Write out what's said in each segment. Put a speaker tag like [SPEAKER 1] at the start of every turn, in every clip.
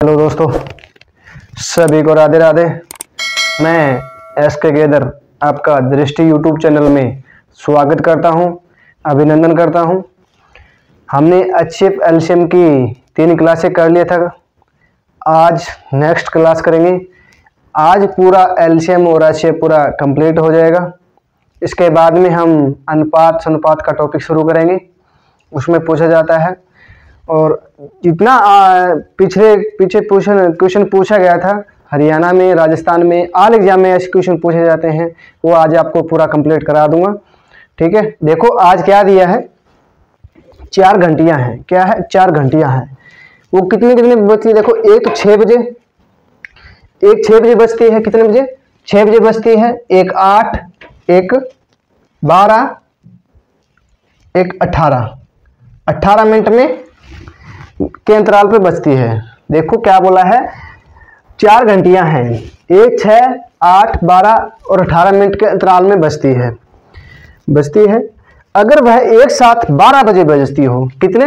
[SPEAKER 1] Hello दोस्तों, सभी को राधे राधे। मैं एसके गेदर आपका दृष्टि यूट्यूब चैनल में स्वागत करता हूं, अभिनंदन करता हूं। हमने HCF LCM की 3 क्लासें कर लिया था। आज नेक्स्ट क्लास करेंगे। आज पूरा LCM और HCF पूरा कंप्लीट हो जाएगा। इसके बाद में हम अनुपात सनुपात का टॉपिक शुरू करेंगे। उसमें पूछा जाता है और जितना पीछे क्वेश्चन पूछा गया था हरियाणा में, राजस्थान में, ऑल एग्जाम में ऐसे क्वेश्चन पूछे जाते हैं, वो आज आपको पूरा कंप्लीट करा दूंगा। ठीक है, देखो आज क्या दिया है, 4 घंटियां हैं। क्या है? 4 घंटियां हैं। वो कितनी बजती है? देखो, एक 6 बजे, एक 6 बजे बजती है। कितने बजे? 6 बजे बजती है। एक 8, एक 12, एक 18 मिनट में के अंतराल पे बजती है। देखो क्या बोला है, 4 घंटियां हैं, एक 6, 8, 12 और 18 मिनट के अंतराल में बजती है। अगर वह एक साथ 12 बजे बजती हो, कितने?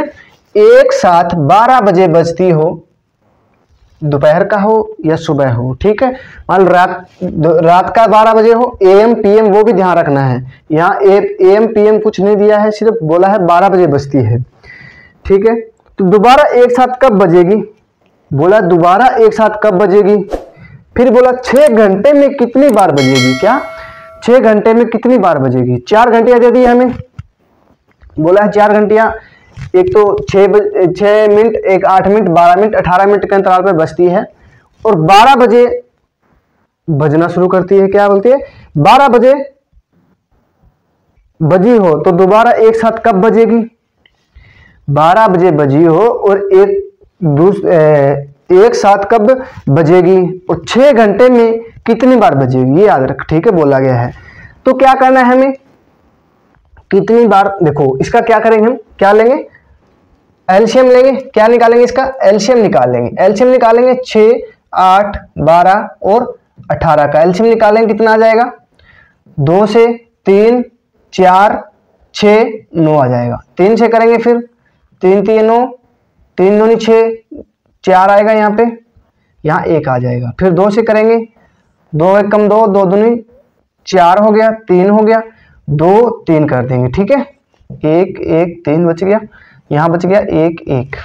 [SPEAKER 1] एक साथ 12 बजे बजती हो, दोपहर का हो या सुबह हो। ठीक है, मान रात का 12 बजे हो, AM PM वो भी ध्यान रखना है। यहाँ AM PM कुछ नहीं दिया है, सिर्फ बोला है 12 बजे बजती है। ठीक है, तो दोबारा एक साथ कब बजेगी? बोला दोबारा एक साथ कब बजेगी। फिर बोला 6 घंटे में कितनी बार बजेगी। क्या? 6 घंटे में कितनी बार बजेगी? 4 घंटियां दे दी हमें। बोला है 4 घंटियां, एक तो 6 मिनट, एक 8 मिनट, 12 मिनट, 18 मिनट के अंतराल पर बजती है और 12 बजे बजना शुरू करती है। क्या बोलती है? 12 बजे बजी हो तो दोबारा एक साथ कब बजेगी? 12 बजे बजी हो और एक साथ कब बजेगी और 6 घंटे में कितनी बार बजेगी, ये याद रख। ठीक है, बोला गया है। तो क्या करना है हमें, कितनी बार। देखो इसका क्या करेंगे हम, क्या लेंगे? LCM लेंगे। क्या निकालेंगे? इसका LCM निकालेंगे। LCM निकालेंगे 6, 8, 12 और 18 का LCM निकालेंगे। कितना आ जाएगा? 2 से 3, 4, 6, 9 आ जाएगा। 3 से करेंगे, फिर 3 3 9, 3 दूनी 6, 4 आएगा यहाँ पे, यहाँ 1 आ जाएगा। फिर 2 से करेंगे, 2 1 कम 2, 2 दूनी 4 हो गया, 3 हो गया, 2 3 कर देंगे। ठीक है, 1 1 3 बच गया, यहाँ बच गया 1 1।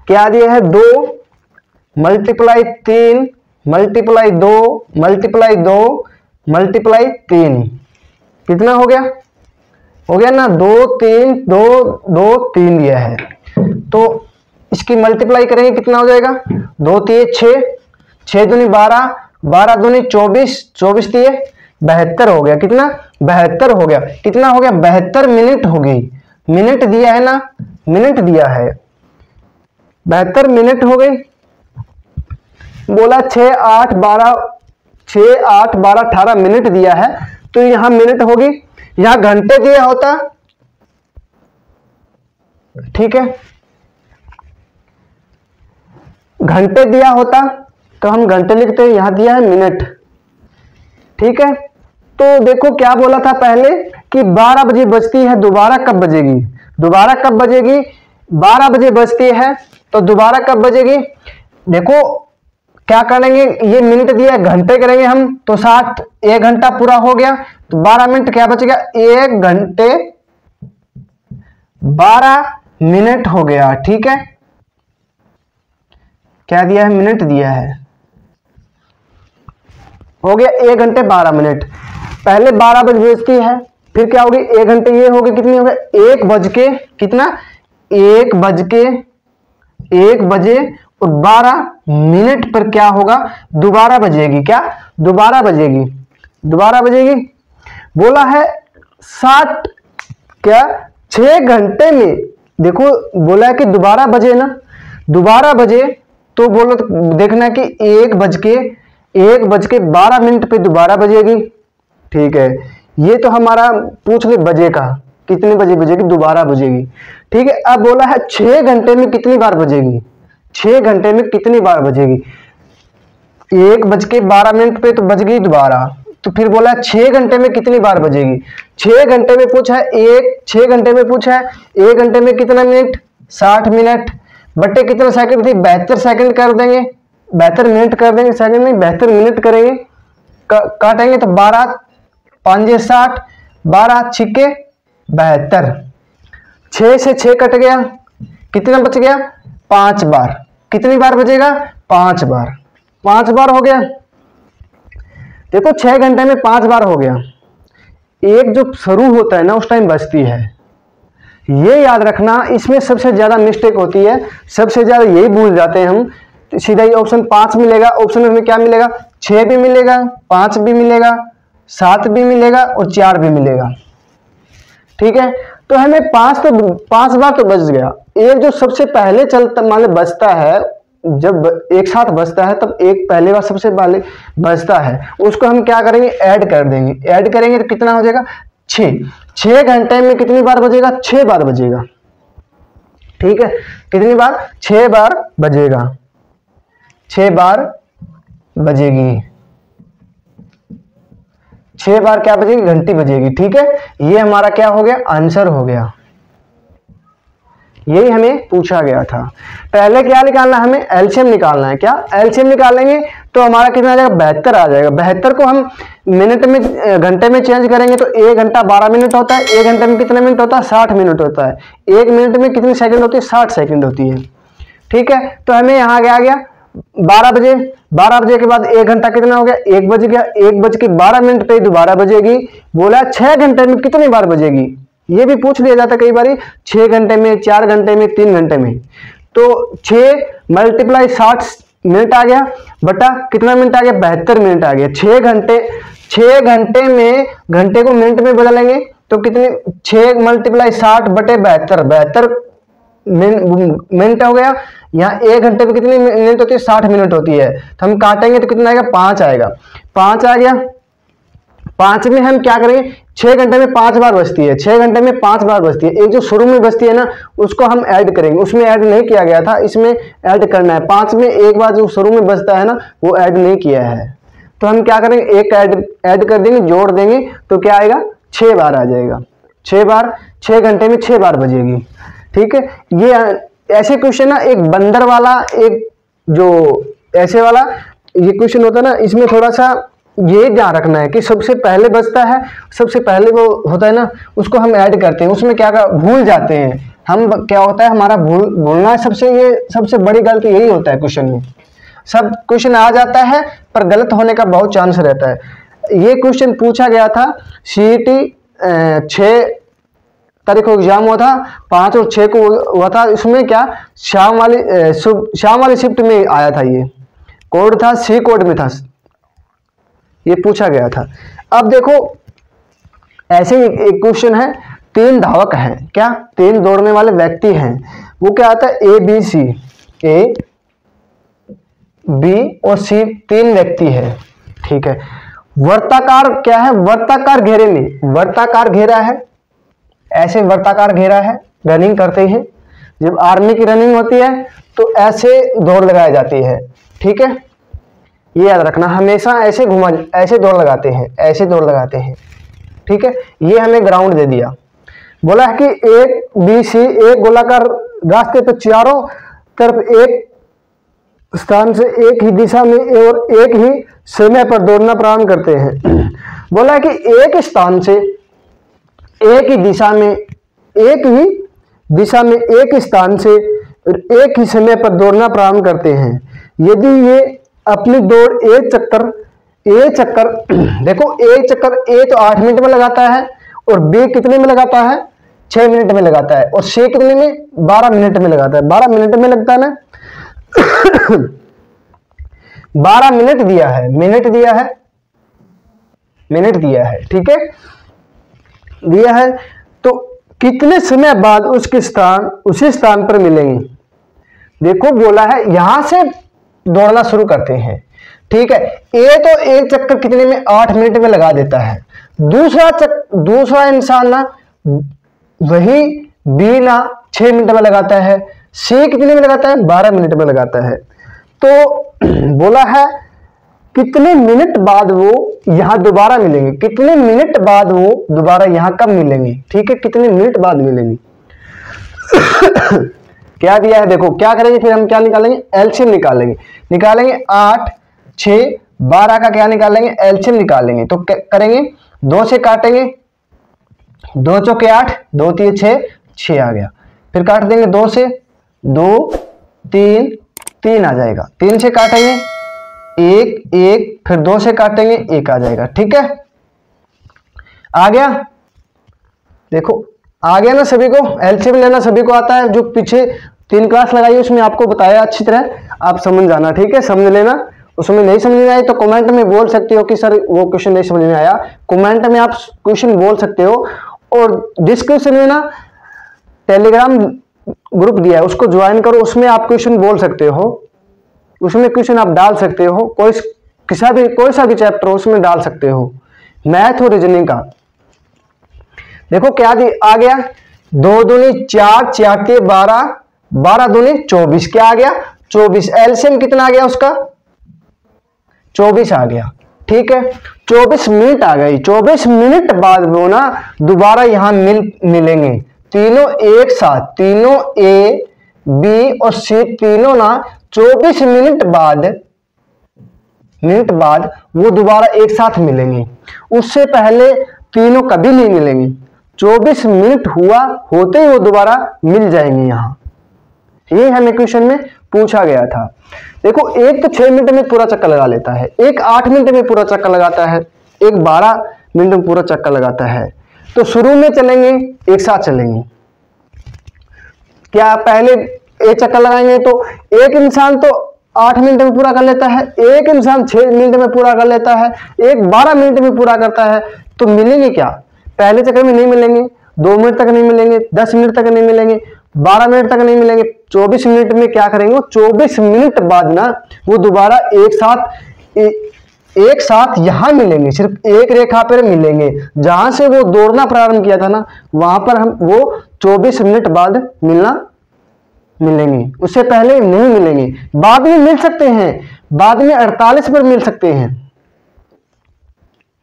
[SPEAKER 1] क्या दिया है? 2 मल्टीप्लाई 3 मल्टीप्लाई 2 मल्टीप्लाई 2 मल्टीप्लाई 3, कितना हो गया? हो गया ना, 2 3 2 2 3 दिया है। तो इसकी मल्टीप्लाई करेंगे, कितना हो जाएगा? 2 3 6, 6 दूनी 12, 12 दूनी 24, 24 दिए 72 हो गया। कितना? 72 हो गया। कितना हो गया? 72 मिनट हो गई। मिनट दिया है ना, मिनट दिया है, 72 मिनट हो गई। बोला 6 8 12 18 मिनट दिया है, तो यहां मिनट होगी। यहां घंटे दिया होता, ठीक है, घंटे दिया होता तो हम घंटे लिखते हैं, यहां दिया है मिनट। ठीक है, तो देखो क्या बोला था पहले कि 12 बजे बजती है, दोबारा कब बजेगी? दोबारा कब बजेगी? 12 बजे बजती है तो दोबारा कब बजेगी? देखो क्या करेंगे, ये मिनट दिया, घंटे करेंगे हम तो 60, 1 घंटा पूरा हो गया तो 12 मिनट क्या बच गया? 1 घंटे 12 मिनट हो गया। ठीक है, क्या दिया है? मिनट दिया है, हो गया 1 घंटे 12 मिनट। पहले 12 बजे बजती है, फिर क्या होगी? 1 घंटे ये हो गए, कितनी हो गए? 1 बज के कितना? 1 बजे और 12 मिनट पर क्या होगा? दोबारा बजेगी। क्या? दोबारा बजेगी, दोबारा बजेगी। बोला है 60, क्या 6 घंटे में। देखो बोला है कि दोबारा बजे ना, दोबारा बजे तो बोलो तो देखना कि 1 बज के 12 मिनट पे दोबारा बजेगी। ठीक है, ये तो हमारा पूछ ले बजे का, कितने बजे बजेगी? दोबारा बजेगी। ठीक है, अब बोला है 6 घंटे में कितनी बार बजेगी? 6 घंटे में कितनी बार बजेगी? 1 बज के 12 मिनट पे तो बज गई दोबारा, तो फिर बोला है 6 घंटे में कितनी बार बजेगी? 6 घंटे में पूछा है 6 घंटे में पूछा है, 1 घंटे में कितना मिनट? 60 मिनट। बटे कितना सेकंड थी, 72 सेकंड कर देंगे, 72 मिनट कर देंगे, सेकंड नहीं 72 मिनट करेंगे, काटेंगे तो 12 5 60, 12 छिक्के 72, 6 से 6 कट गया, कितना बच गया 5 बार। कितनी बार बचेगा 5 बार, 5 बार हो गया। देखो 6 घंटे में 5 बार हो गया। एक जो शुरू होता है ना उस टाइम बचती है, ये याद रखना। इसमें सबसे ज्यादा मिस्टेक होती है, सबसे ज्यादा यही भूल जाते हैं हम। सीधा ही ऑप्शन 5 मिलेगा, ऑप्शन में क्या मिलेगा 6 भी मिलेगा, 5 भी मिलेगा, 7 भी मिलेगा और 4 भी मिलेगा। ठीक है, तो हमें 5 बार तो बच गया। एक जो सबसे पहले चलता मान लो बचता है, जब एक साथ बचता है तब एक पहले बार सबसे पहले बचता है, उसको हम क्या करेंगे ऐड कर देंगे। ऐड करेंगे तो कितना हो जाएगा 6 घंटे में कितनी बार बजेगा 6 बार बजेगा। ठीक है, कितनी बार 6 बार बजेगा, 6 बार बजेगी, 6 बार क्या बजेगी घंटी बजेगी। ठीक है, ये हमारा क्या हो गया आंसर हो गया, यही हमें पूछा गया था। पहले क्या निकालना है हमें एलसीएम निकालना है। क्या एलसीएम निकालेंगे तो हमारा कितना आ जाएगा 72 आ जाएगा। 72 को हम मिनट में घंटे में चेंज करेंगे तो 1 घंटा 12 मिनट होता है। 1 घंटे में कितने मिनट होता है 60 मिनट होता है। 1 मिनट में कितनी सेकंड होती है 60 सेकंड होती है। ठीक है, तो हमें यहाँ आ गया 12 बजे। 12 बजे के बाद 1 घंटा कितना हो गया 1 बज गया। 1 बज के 12 मिनट पे दोबारा बजेगी। बोला 6 घंटे में कितनी बार बजेगी, ये भी पूछ लिया जाता कई बार, 6 घंटे में, 4 घंटे में, 3 घंटे में। तो 6 मल्टीप्लाई 60 मिनट आ गया बटा कितना मिनट आ गया 72 मिनट आ गया। 6 घंटे में घंटे को मिनट में बदलेंगे तो कितने 6 मल्टीप्लाई 60 बटे 72 मिनट हो गया। यहाँ 1 घंटे में कितनी मिनट होती है 60 मिनट होती है। तो हम काटेंगे तो कितना आएगा 5 आएगा। 5 आ गया। 5 में हम क्या करेंगे 6 घंटे में 5 बार बचती है। 6 घंटे में 5 बार बचती है। एक जो शुरू में बचती है ना उसको हम ऐड करेंगे, उसमें ऐड नहीं किया गया था, इसमें ऐड करना है। 5 में एक बार जो शुरू में बचता है ना वो ऐड नहीं किया है, तो हम क्या करेंगे एक ऐड कर देंगे, जोड़ देंगे तो क्या आएगा 6 बार आ जाएगा। 6 बार 6 घंटे में 6 बार बजेगी। ठीक है, ये ऐसे क्वेश्चन ना एक बंदर वाला, एक जो ऐसे वाला ये क्वेश्चन होता है ना, इसमें थोड़ा सा ये ध्यान रखना है कि सबसे पहले बचता है, सबसे पहले वो होता है ना उसको हम ऐड करते हैं, उसमें क्या भूल जाते हैं हम। क्या होता है हमारा भूलना सबसे बड़ी गलती यही होता है क्वेश्चन में। सब क्वेश्चन आ जाता है पर गलत होने का बहुत चांस रहता है। ये क्वेश्चन पूछा गया था CET 6 तारीख को एग्जाम हुआ था, 5 और 6 को हुआ था। इसमें क्या शाम वाली शिफ्ट में आया था, ये कोड था C कोड में था, ये पूछा गया था। अब देखो ऐसे ही एक क्वेश्चन है, 3 धावक हैं, क्या 3 दौड़ने वाले व्यक्ति हैं। वो क्या आता है A B और C 3 व्यक्ति है। ठीक है, वर्ताकार क्या है, वर्ताकार घेरे में, वर्ताकार घेरा है, ऐसे वर्ताकार घेरा है, रनिंग करते हैं। जब आर्मी की रनिंग होती है तो ऐसे दौड़ लगाई जाती है। ठीक है, ये याद रखना, हमेशा ऐसे ऐसे दौड़ लगाते हैं, ऐसे दौड़ लगाते हैं। ठीक है, ये हमें ग्राउंड दे दिया। बोला है कि A B C एक गोलाकार रास्ते पर चारों तरफ एक स्थान से एक ही दिशा में और एक ही समय पर दौड़ना प्रारंभ करते हैं। बोला है कि एक स्थान से एक ही दिशा में, एक ही दिशा में एक स्थान से एक ही समय पर दौड़ना प्रारंभ करते हैं। यदि ये अपनी दौड़ एक चक्कर देखो एक चक्कर A तो 8 मिनट में लगाता है और B कितने में लगाता है 6 मिनट में लगाता है और C कितने में 12 मिनट में लगाता है। 12 मिनट में लगता है ना 12 मिनट दिया है, मिनट दिया है, मिनट दिया है। ठीक है, दिया है तो कितने समय बाद उसी स्थान पर मिलेंगे। देखो बोला है यहां से दौड़ना शुरू करते हैं। ठीक है, A तो एक चक्कर कितने में 8 मिनट में लगा देता है। दूसरा इंसान ना वही B ना 6 मिनट में लगाता है, C कितने में लगाता है 12 मिनट में लगाता है। तो बोला है कितने मिनट बाद वो यहां दोबारा मिलेंगे, कितने मिनट बाद वो दोबारा यहां कब मिलेंगे। ठीक है, कितने मिनट बाद मिलेंगे क्या दिया है देखो, क्या करेंगे फिर हम क्या निकालेंगे, एलसीएम निकालेंगे 8 6 12 का क्या निकालेंगे, एलसीएम निकालेंगे। तो करेंगे 2 से काटेंगे, 2 चौके 8, 2 3 6 आ गया। फिर काट देंगे 2 से, 2 3 आ जाएगा। 3 से काटेंगे 1 1, फिर 2 से काटेंगे 1 आ जाएगा। ठीक है, आ गया, देखो आ गया ना सभी को, एलसीएम लेना सभी को आता है। जो पीछे 3 क्लास लगाई उसमें आपको बताया अच्छी तरह, आप समझ जाना। ठीक है, समझ लेना। उसमें नहीं समझ में आई तो कमेंट में बोल सकते हो कि सर वो क्वेश्चन नहीं समझ में आया, कमेंट में आप क्वेश्चन बोल सकते हो। और डिस्क्रिप्शन में ना टेलीग्राम ग्रुप दिया है, उसको ज्वाइन करो, उसमें आप क्वेश्चन बोल सकते हो, उसमें क्वेश्चन आप डाल सकते हो, कोई सा भी चैप्टर हो उसमें डाल सकते हो, मैथ और रीजनिंग का। देखो क्या आ गया, 2 दूनी 4, 4 के 12, 12 दूनी 24, क्या आ गया 24। एलसीएम कितना आ गया उसका, 24 आ गया। ठीक है, 24 मिनट आ गई। 24 मिनट बाद वो ना दोबारा यहां मिलेंगे तीनों एक साथ, तीनों ए बी और सी तीनों ना 24 मिनट बाद वो दोबारा एक साथ मिलेंगे। उससे पहले तीनों कभी नहीं मिलेंगे। 24 मिनट होते ही वो दोबारा मिल जाएंगे यहां। ये हमें क्वेश्चन में पूछा गया था। देखो एक तो 6 मिनट में पूरा चक्कर लगा लेता है, एक 8 मिनट में पूरा चक्कर लगाता है, एक 12 मिनट में पूरा चक्कर लगाता है। तो शुरू में चलेंगे एक साथ चलेंगे, क्या पहले एक चक्कर लगाएंगे तो एक इंसान तो 8 मिनट में पूरा कर लेता है, एक इंसान 6 मिनट में पूरा कर लेता है, एक 12 मिनट में पूरा करता है। तो मिलेंगे क्या, पहले चक्कर में नहीं मिलेंगे, 2 मिनट तक नहीं मिलेंगे, 10 मिनट तक नहीं मिलेंगे, 12 मिनट तक नहीं मिलेंगे। 24 मिनट में क्या करेंगे, 24 मिनट बाद ना वो दोबारा एक साथ यहां मिलेंगे, सिर्फ एक रेखा पर मिलेंगे। जहां से वो दौड़ना प्रारंभ किया था ना वहां पर हम वो 24 मिनट बाद मिलेंगे, उससे पहले नहीं मिलेंगे। बाद में मिल सकते हैं, बाद में 48 पर मिल सकते हैं।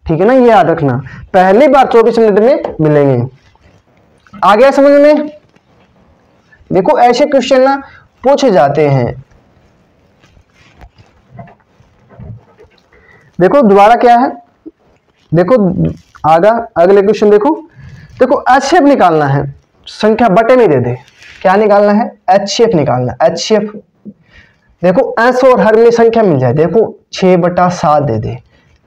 [SPEAKER 1] ठीक है ना, ये याद रखना, पहली बार 24 मिनट में मिलेंगे। आ गया समझ में। देखो ऐसे क्वेश्चन ना पूछे जाते हैं। देखो दोबारा क्या है, देखो अगले क्वेश्चन देखो एचसीएफ निकालना है, संख्या बटे में दे दे। क्या निकालना है, एचसीएफ निकालना है। एचसीएफ देखो एस और हर में संख्या मिल जाए। देखो 6/7 दे दे,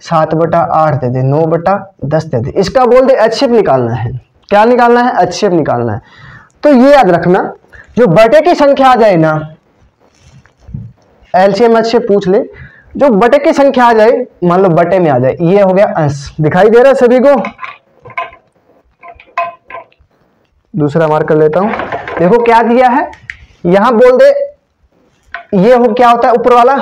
[SPEAKER 1] 7/8 दे दे, 9/10 दे दे। इसका बोल दे एचसीएफ निकालना है। क्या निकालना है, एचसीएफ निकालना है। तो ये याद रखना, जो बटे की संख्या आ जाए ना, एलसीएम एचसीएफ पूछ ले, जो बटे की संख्या आ जाए, मान लो बटे में आ जाए, ये हो गया अंश। दिखाई दे रहा है सभी को, दूसरा मार्क कर लेता हूं। देखो क्या दिया है, यहां बोल दे ये हो, क्या होता है ऊपर वाला,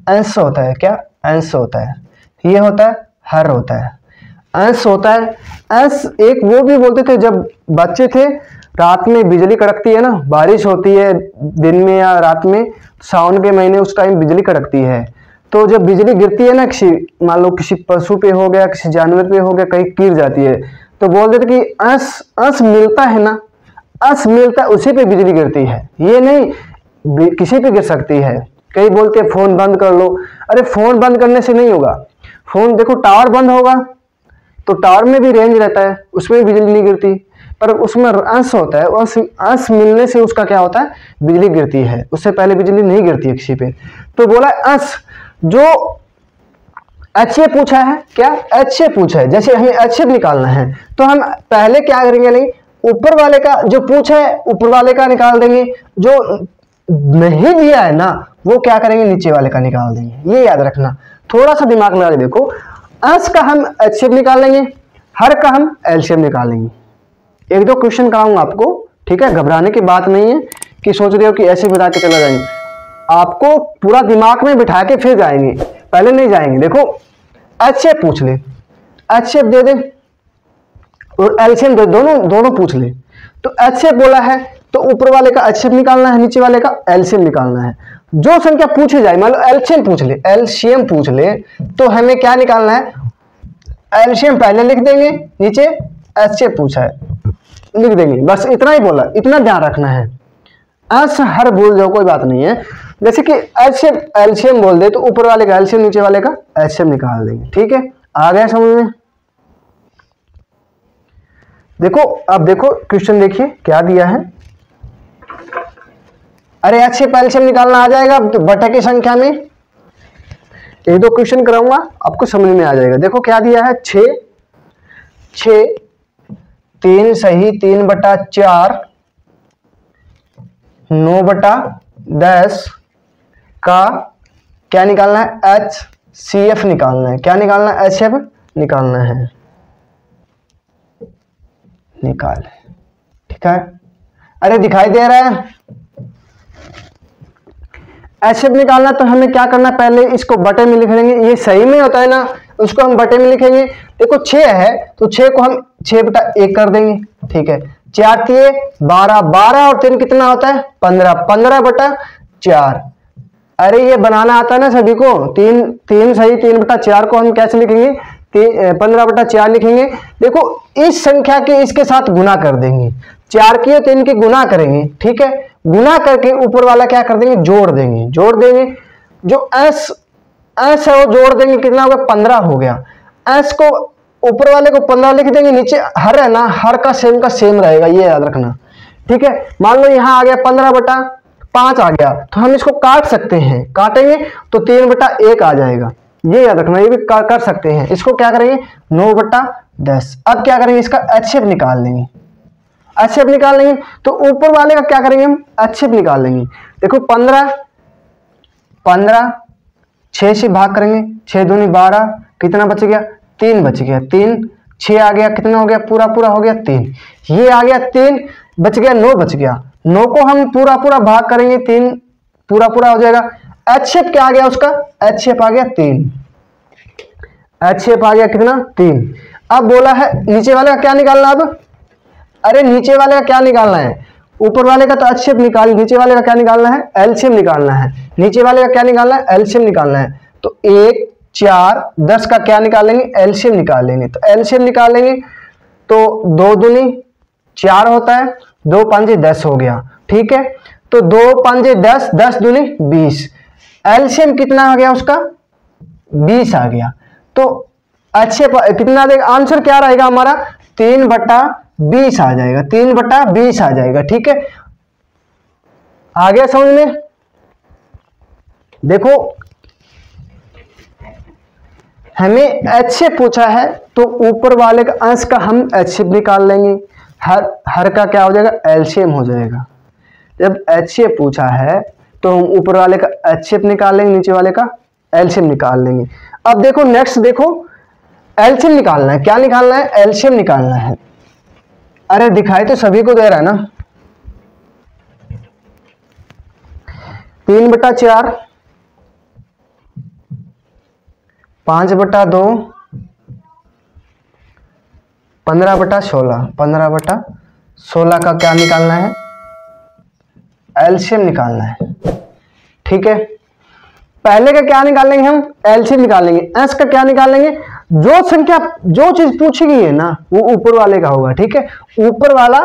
[SPEAKER 1] अंश होता है। क्या अंश होता है, ये होता है हर होता है, अंश होता है। अंश एक वो भी बोलते थे जब बच्चे थे, रात में बिजली कड़कती है ना, बारिश होती है दिन में या रात में, सावन के महीने उस टाइम बिजली कड़कती है। तो जब बिजली गिरती है ना, मान लो किसी पशु पे हो गया, किसी जानवर पे हो गया, कहीं गिर जाती है, तो बोल देते कि अंश मिलता है ना, अंश मिलता है उसी पे बिजली गिरती है, ये नहीं किसी पे गिर सकती है। कई बोलते हैं फोन बंद कर लो, अरे फोन बंद करने से नहीं होगा। फोन देखो टावर बंद होगा तो टावर में भी रेंज रहता है, उसमें भी बिजली नहीं गिरती, पर उसमें अंश होता है, अंश मिलने से उसका क्या होता है, बिजली गिरती है, उससे पहले बिजली नहीं गिरती है किसी पे। तो बोला अंश, जो एचसीएफ पूछा है, क्या एचसीएफ पूछा है, जैसे हमें एचसीएफ निकालना है तो हम पहले क्या करेंगे, नहीं ऊपर वाले का जो पूछा है ऊपर वाले का निकाल देंगे, जो नहीं दिया है ना वो क्या करेंगे, नीचे वाले का निकाल देंगे। ये याद रखना, थोड़ा सा दिमाग लगा के देखो। अंश का हम एचसीएफ निकाल लेंगे, हर का हम एलसीएम निकालेंगे। 1-2 क्वेश्चन कराऊंगा आपको, ठीक है, घबराने की बात नहीं है कि सोच रहे हो कि ऐसे बिठा के चला जाएंगे। आपको पूरा दिमाग में बिठा के फिर जाएंगे, पहले नहीं जाएंगे। देखो एचसीएफ पूछ ले, एचसीएफ दे दे और एलसीएम दे, दोनों पूछ ले। तो एचसीएफ बोला है तो ऊपर वाले का एचसीएफ निकालना है, नीचे वाले का एलसीएम निकालना है। जो संख्या पूछी जाए, मान लो एलसीएम पूछ ले तो हमें क्या निकालना है, एलसीएम पहले लिख देंगे, नीचे एचसीएफ पूछा है लिख देंगे, बस इतना ही बोला, इतना ध्यान रखना है। अंश हर भूल जाओ, कोई बात नहीं है। जैसे कि एलसीएम बोल दे तो ऊपर वाले का एलसीएम, नीचे वाले का एलसीएम निकाल देंगे। ठीक है, आ गया समझ में? देखो अब देखो क्वेश्चन देखिए क्या दिया है। अरे एचसीएफ एलसीएम निकालना आ जाएगा बटे की संख्या में। एक दो क्वेश्चन कराऊंगा आपको समझ में आ जाएगा। देखो क्या दिया है, 6 3 सही 3/4 9/10 का क्या निकालना है, एचसीएफ निकालना है। क्या निकालना है, एचसीएफ निकालना है, निकाल। ठीक है, अरे दिखाई दे रहा है। एचसीएफ निकालना तो हमें क्या करना है, पहले इसको बटे में लिख लेंगे। ये सही में होता है ना, उसको हम बटे में लिखेंगे। देखो 6 है तो 6 को हम 6/1 कर देंगे। ठीक है, 4 3 12, 12 और 3 कितना होता है, 15, 15/4। अरे ये बनाना आता है ना सभी को। 3 सही 3/4 को हम कैसे लिखेंगे, 15/4 लिखेंगे। देखो इस संख्या के इसके साथ गुना कर देंगे, 4 की और 3 की गुना करेंगे। ठीक है, गुना करके ऊपर वाला क्या कर देंगे, जोड़ देंगे। जोड़ देंगे, जो एस है वो जोड़ देंगे, कितना होगा, 15 हो गया। एस को ऊपर वाले को 15 लिख देंगे, नीचे हर है ना, हर का सेम रहेगा, ये याद रखना। ठीक है, मान लो यहां आ गया 15/5 आ गया, तो हम इसको काट सकते हैं। काटेंगे तो 3/1 आ जाएगा, ये याद रखना। ये भी कर सकते हैं। इसको क्या करेंगे, 9/10। अब क्या करेंगे, इसका एचसीएफ निकाल लेंगे। एचसीएफ निकाल लेंगे तो ऊपर वाले का क्या करेंगे, हम एचसीएफ निकाल लेंगे। देखो 15 6 से भाग करेंगे, 6 दूनी 12, कितना बच गया, 3 बच गया। 3 6 आ गया, कितना हो गया, पूरा हो गया 3। ये आ गया 3 बच गया, 9 बच गया। 9 को हम पूरा भाग करेंगे, 3 पूरा हो जाएगा। एचसीएफ क्या आ गया उसका, एचसीएफ आ गया 3। एचसीएफ आ गया कितना, 3। अब बोला है नीचे वाले का क्या निकालना। अब अरे नीचे वाले का क्या निकालना है, ऊपर वाले का तो एचसीएफ निकाल, नीचे वाले का क्या निकालना है, एलसीएम निकालना है। नीचे वाले का क्या निकालना है, एलसीएम निकालना है। तो 1 4 10 का क्या निकालेंगे, एलसीएम निकाल लेंगे। तो एलसीएम निकाल लेंगे तो 2 दूनी 4 होता है, 2 5 10 हो गया। ठीक है, तो 2 5 10, 10 दूनी 20। एलसीएम कितना आ गया उसका, 20 आ गया। तो अच्छे कितना देगा, आंसर क्या रहेगा हमारा, 3/20 आ जाएगा, 3/20 आ जाएगा। ठीक है, आ गया समझ में। देखो हमें एचसीएफ पूछा है तो ऊपर वाले का अंश का हम एचसीएफ निकाल लेंगे, हर का क्या हो जाएगा, एलसीएम हो जाएगा। जब एचसीएफ पूछा है तो हम ऊपर वाले का एचसीएफ निकाल लेंगे, नीचे वाले का एलसीएम निकाल लेंगे। अब देखो नेक्स्ट देखो, एलसीएम निकालना है। क्या निकालना है, एलसीएम निकालना है। अरे दिखाई तो सभी को दे रहा है ना, 3/4 5/2 15/16, 15/16 का क्या निकालना है, एलसीएम निकालना है। ठीक है, पहले का क्या निकालेंगे हम, एलसीएम निकालेंगे। एस का क्या निकालेंगे, जो संख्या जो चीज पूछी गई है ना वो ऊपर वाले का होगा। ठीक है, ऊपर वाला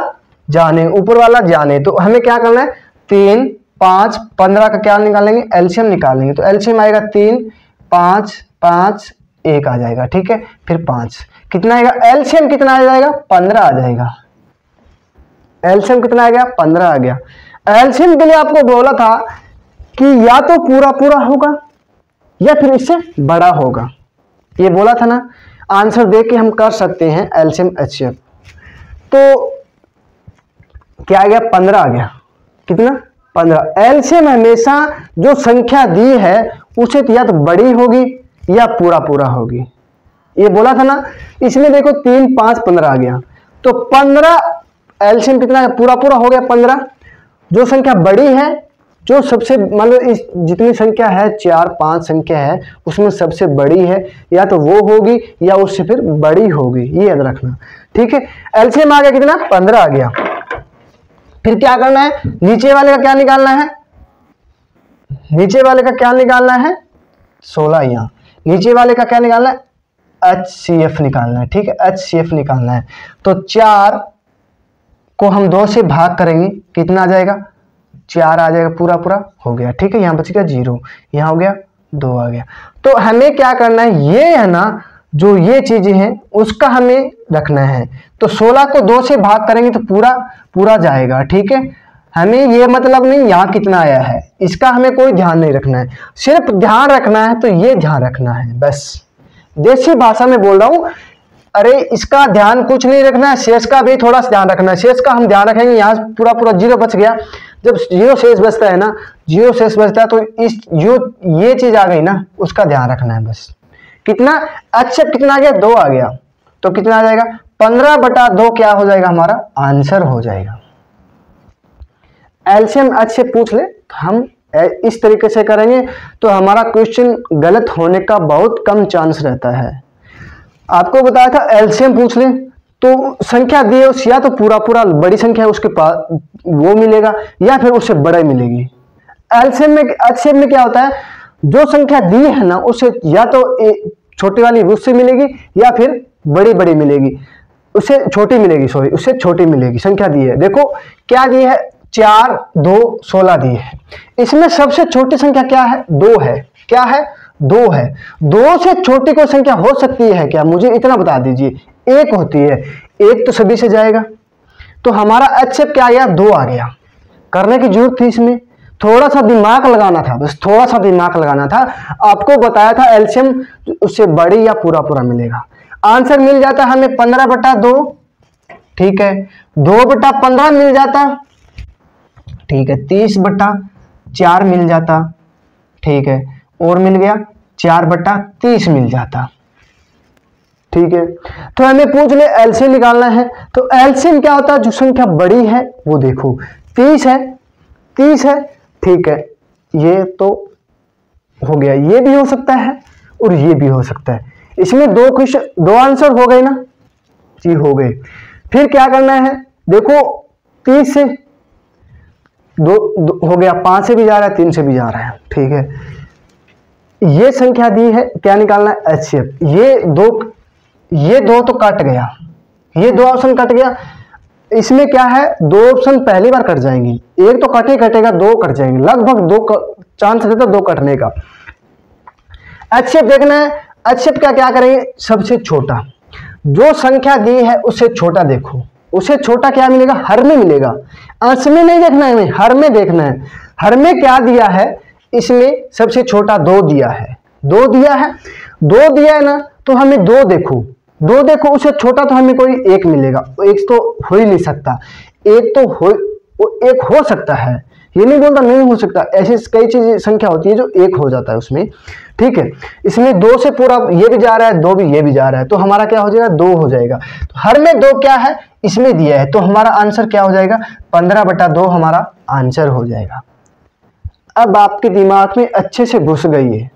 [SPEAKER 1] जाने तो हमें क्या करना है, 3 5 15 का क्या निकालेंगे, एलसीएम निकालेंगे। तो एलसीएम आएगा 3 5 5 1 आ जाएगा। ठीक है, फिर 5 कितना आएगा, एलसीएम कितना आ जाएगा, 15 आ जाएगा। एलसीएम कितना आ गया, 15 आ गया। एलसीएम के लिए आपको बोला था कि या तो पूरा होगा या फिर इससे बड़ा होगा, ये बोला था ना। आंसर दे के हम कर सकते हैं एलसीएम एचसीएफ। तो क्या आ गया, 15 आ गया। कितना, 15। एलसीएम हमेशा जो संख्या दी है उसे या तो बड़ी होगी या पूरा होगी, ये बोला था ना। इसलिए देखो 3 5 15 आ गया। तो 15 एलसीएम कितना है, पूरा हो गया 15। जो संख्या बड़ी है, जो सबसे मान लो इस जितनी संख्या है 4 5 संख्या है उसमें सबसे बड़ी है, या तो वो होगी या उससे फिर बड़ी होगी, ये याद रखना। ठीक है, एलसीएम आ गया कितना, 15 आ गया। फिर क्या करना है, नीचे वाले का क्या निकालना है, नीचे वाले का क्या निकालना है, 16। यहाँ नीचे वाले का क्या निकालना है, एचसीएफ निकालना है। ठीक है, एचसीएफ निकालना है। तो 4 को हम 2 से भाग करेंगे, कितना आ जाएगा, 4 आ जाएगा, पूरा पूरा हो गया। ठीक है, यहाँ बच गया 0, यहाँ हो गया 2 आ गया। तो हमें क्या करना है, ये है ना जो ये चीजें हैं उसका हमें रखना है। तो 16 को 2 से भाग करेंगे तो पूरा पूरा जाएगा। ठीक है, हमें ये मतलब नहीं यहाँ कितना आया है, इसका हमें कोई ध्यान नहीं रखना है, सिर्फ ध्यान रखना है तो ये ध्यान रखना है बस। देसी भाषा में बोल रहा हूँ, अरे इसका ध्यान कुछ नहीं रखना है, शेष का भी थोड़ा सा ध्यान रखना है। शेष का हम ध्यान रखेंगे, यहाँ पूरा पूरा 0 बच गया। जब 0 शेष बचता है ना, 0 शेष बचता है तो इस जो ये चीज आ गई ना उसका ध्यान रखना है बस। कितना अच्छा, कितना आ गया 2 आ गया, तो कितना आ जाएगा 15/2 क्या हो जाएगा हमारा आंसर हो जाएगा। एलसीएम अच्छे पूछ ले, हम इस तरीके से करेंगे तो हमारा क्वेश्चन गलत होने का बहुत कम चांस रहता है। आपको बताया था एलसीएम पूछ ले तो संख्या दी है उस, या तो पूरा पूरा बड़ी संख्या है उसके पास वो मिलेगा या फिर उससे बड़ा मिलेगी। एलसीएम में एचसीएफ में क्या होता है, जो संख्या दी है ना उससे या तो छोटी वाली उससे मिलेगी या फिर बड़ी बड़ी मिलेगी, उससे छोटी मिलेगी, सॉरी उससे छोटी मिलेगी। संख्या दी है, देखो क्या दी है 4 2 16 दी है। इसमें सबसे छोटी संख्या क्या है 2 है। क्या है 2 है। 2 से छोटी कोई संख्या हो सकती है क्या, मुझे इतना बता दीजिए। 1 होती है, 1 तो सभी से जाएगा। तो हमारा एचसीएफ क्या आया 2 आ गया। करने की जरूरत थी इसमें, थोड़ा सा दिमाग लगाना था, बस थोड़ा सा दिमाग लगाना था। आपको बताया था एलसीएम उससे बड़ी या पूरा पूरा मिलेगा। आंसर मिल जाता हमें 15/2। ठीक है, 2/15 मिल जाता। ठीक है, 30/4 मिल जाता। ठीक है, और मिल गया 4/30 मिल जाता। ठीक है, तो हमें पूछ ले एलसीएम निकालना है। तो एलसीएम क्या होता है, जो संख्या बड़ी है वो देखो 30 है, 30 है। ठीक है, ये तो हो गया, ये भी हो सकता है और ये भी हो सकता है। इसमें दो आंसर हो गए ना जी, हो गए। फिर क्या करना है, देखो 30 से 2 हो गया, 5 से भी जा रहा है, 3 से भी जा रहा है। ठीक है, ये संख्या दी है, क्या निकालना है एचसीएफ। ये दो तो कट गया, ये 2 ऑप्शन कट गया। इसमें क्या है 2 ऑप्शन पहली बार कट जाएंगी, एक तो कट ही कटेगा, 2 कट जाएंगे, लगभग 2 चांस रहता है 2 कटने का। एचसीएफ देखना है, एचसीएफ क्या करेंगे, सबसे छोटा जो संख्या दी है उससे छोटा देखो, उससे छोटा क्या मिलेगा, हर में मिलेगा। अंश में नहीं देखना है, हमें हर में देखना है। हर में क्या दिया है, इसमें सबसे छोटा 2 दिया है, 2 दिया है, 2 दिया है ना, तो हमें 2 देखो, 2 देखो, उससे छोटा तो हमें कोई 1 मिलेगा। 1 तो हो ही नहीं सकता, 1 तो हो सकता है, ये नहीं बोलता नहीं हो सकता। ऐसी कई चीज संख्या होती है जो 1 हो जाता है उसमें। ठीक है, इसमें 2 से पूरा ये भी जा रहा है, 2 भी ये भी जा रहा है, तो हमारा क्या हो जाएगा 2 हो जाएगा। तो हर में 2 क्या है इसमें दिया है, तो हमारा आंसर क्या हो जाएगा 15/2 हमारा आंसर हो जाएगा। अब आपके दिमाग में अच्छे से घुस गई है,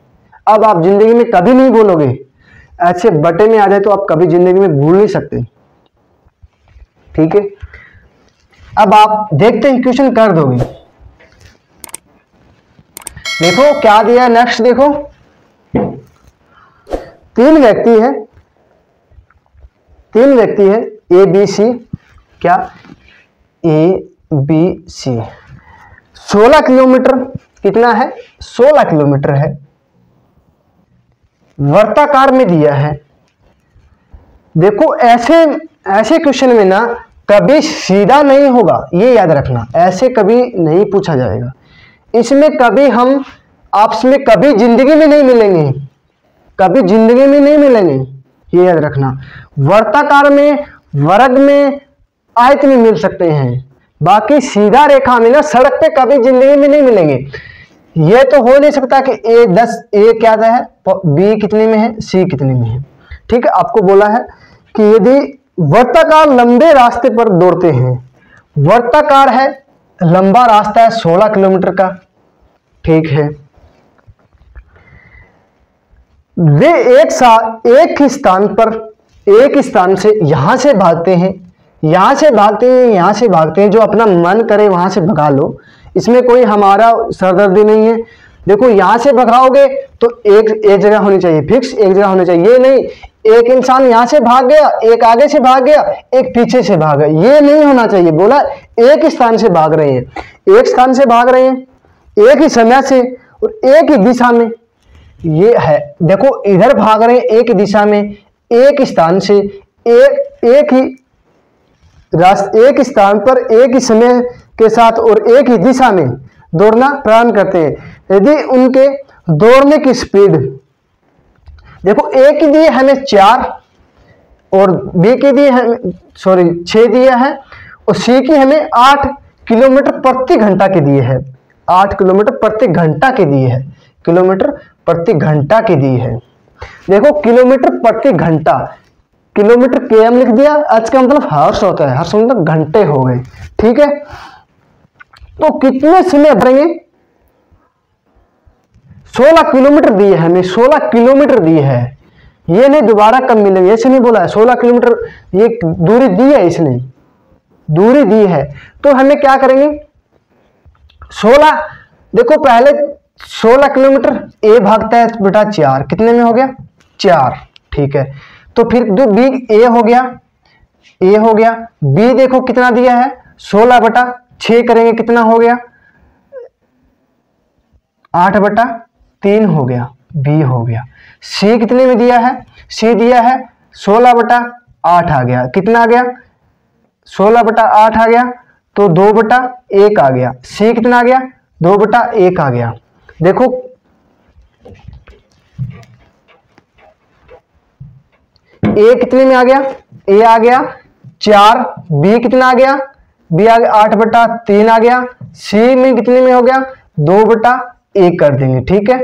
[SPEAKER 1] अब आप जिंदगी में कभी नहीं बोलोगे। ऐसे बटे में आ जाए तो आप कभी जिंदगी में भूल नहीं सकते। ठीक है, अब आप देखते ही क्वेश्चन कर दोगे। देखो क्या दिया है नेक्स्ट, देखो 3 व्यक्ति है ए बी सी, क्या ए बी सी, 16 किलोमीटर, कितना है 16 किलोमीटर है, वर्ताकार में दिया है। देखो ऐसे क्वेश्चन में ना कभी सीधा नहीं होगा, ये याद रखना, ऐसे कभी नहीं पूछा जाएगा। इसमें कभी हम आपस में कभी जिंदगी में नहीं मिलेंगे, कभी जिंदगी में नहीं मिलेंगे, ये याद रखना। वर्ताकार में, वर्ग में, आयत में मिल सकते हैं, बाकी सीधा रेखा में ना सड़क पे कभी जिंदगी में नहीं मिलेंगे। ये तो हो नहीं सकता कि ए क्या है, बी कितने में है, सी कितने में है। ठीक है, आपको बोला है कि यदि वर्ताकार लंबे रास्ते पर दौड़ते हैं, वर्ताकार है लंबा रास्ता है 16 किलोमीटर का। ठीक है, वे एक ही स्थान पर, एक स्थान से यहां से भागते हैं, यहां से भागते हैं, यहां से भागते हैं, जो अपना मन करे वहां से भगा लो, इसमें कोई हमारा सरदर्दी नहीं है। देखो यहां से भगाओगे तो एक जगह होनी चाहिए, फिक्स एक जगह होनी चाहिए, ये नहीं एक इंसान यहां से भाग गया, एक आगे से भाग गया, एक पीछे से भाग गया, ये नहीं होना चाहिए। बोला एक स्थान से भाग रहे हैं, एक स्थान से भाग रहे हैं, एक ही समय से और एक ही दिशा में। ये है, देखो इधर भाग रहे हैं एक ही दिशा में, एक स्थान से, एक ही रास्ते, एक स्थान पर एक ही समय के साथ और एक ही दिशा में दौड़ना प्रारंभ करते हैं। यदि उनके दौड़ने की स्पीड, देखो ए की दी है हमें 4 और बी की दी है 6 दिया है और सी की हमें 8 किलोमीटर प्रति घंटा की दी है, 8 किलोमीटर प्रति घंटा की दी है, किलोमीटर प्रति घंटा की दी है। देखो किलोमीटर प्रति घंटा, किलोमीटर केएम लिख दिया, आज का मतलब हर्स होता है, हर्स मतलब घंटे हो गए, ठीक है। तो कितने समय भरेंगे, 16 किलोमीटर दिए हमें, 16 किलोमीटर दिए है, ये नहीं दोबारा कब मिलेंगे ऐसे नहीं बोला है, 16 किलोमीटर ये दूरी दी है, इसने दूरी दी है। तो हमें क्या करेंगे, 16, देखो पहले 16 किलोमीटर ए भागता है बेटा 4, कितने में हो गया 4, ठीक है। तो फिर जो बी ए हो गया, ए हो गया, बी देखो कितना दिया है 16/6 करेंगे कितना हो गया 8/3 हो गया, बी हो गया। सी कितने में दिया है, सी दिया है 16/8 आ गया, कितना आ गया 16/8 आ गया, तो 2/1 आ गया। सी कितना आ गया 2/1 आ गया। देखो ए कितने में आ गया, ए आ गया 4, बी कितना आ गया, बी आ गया 8/3 आ गया, सी में कितने में हो गया 2/1 कर देंगे, ठीक है।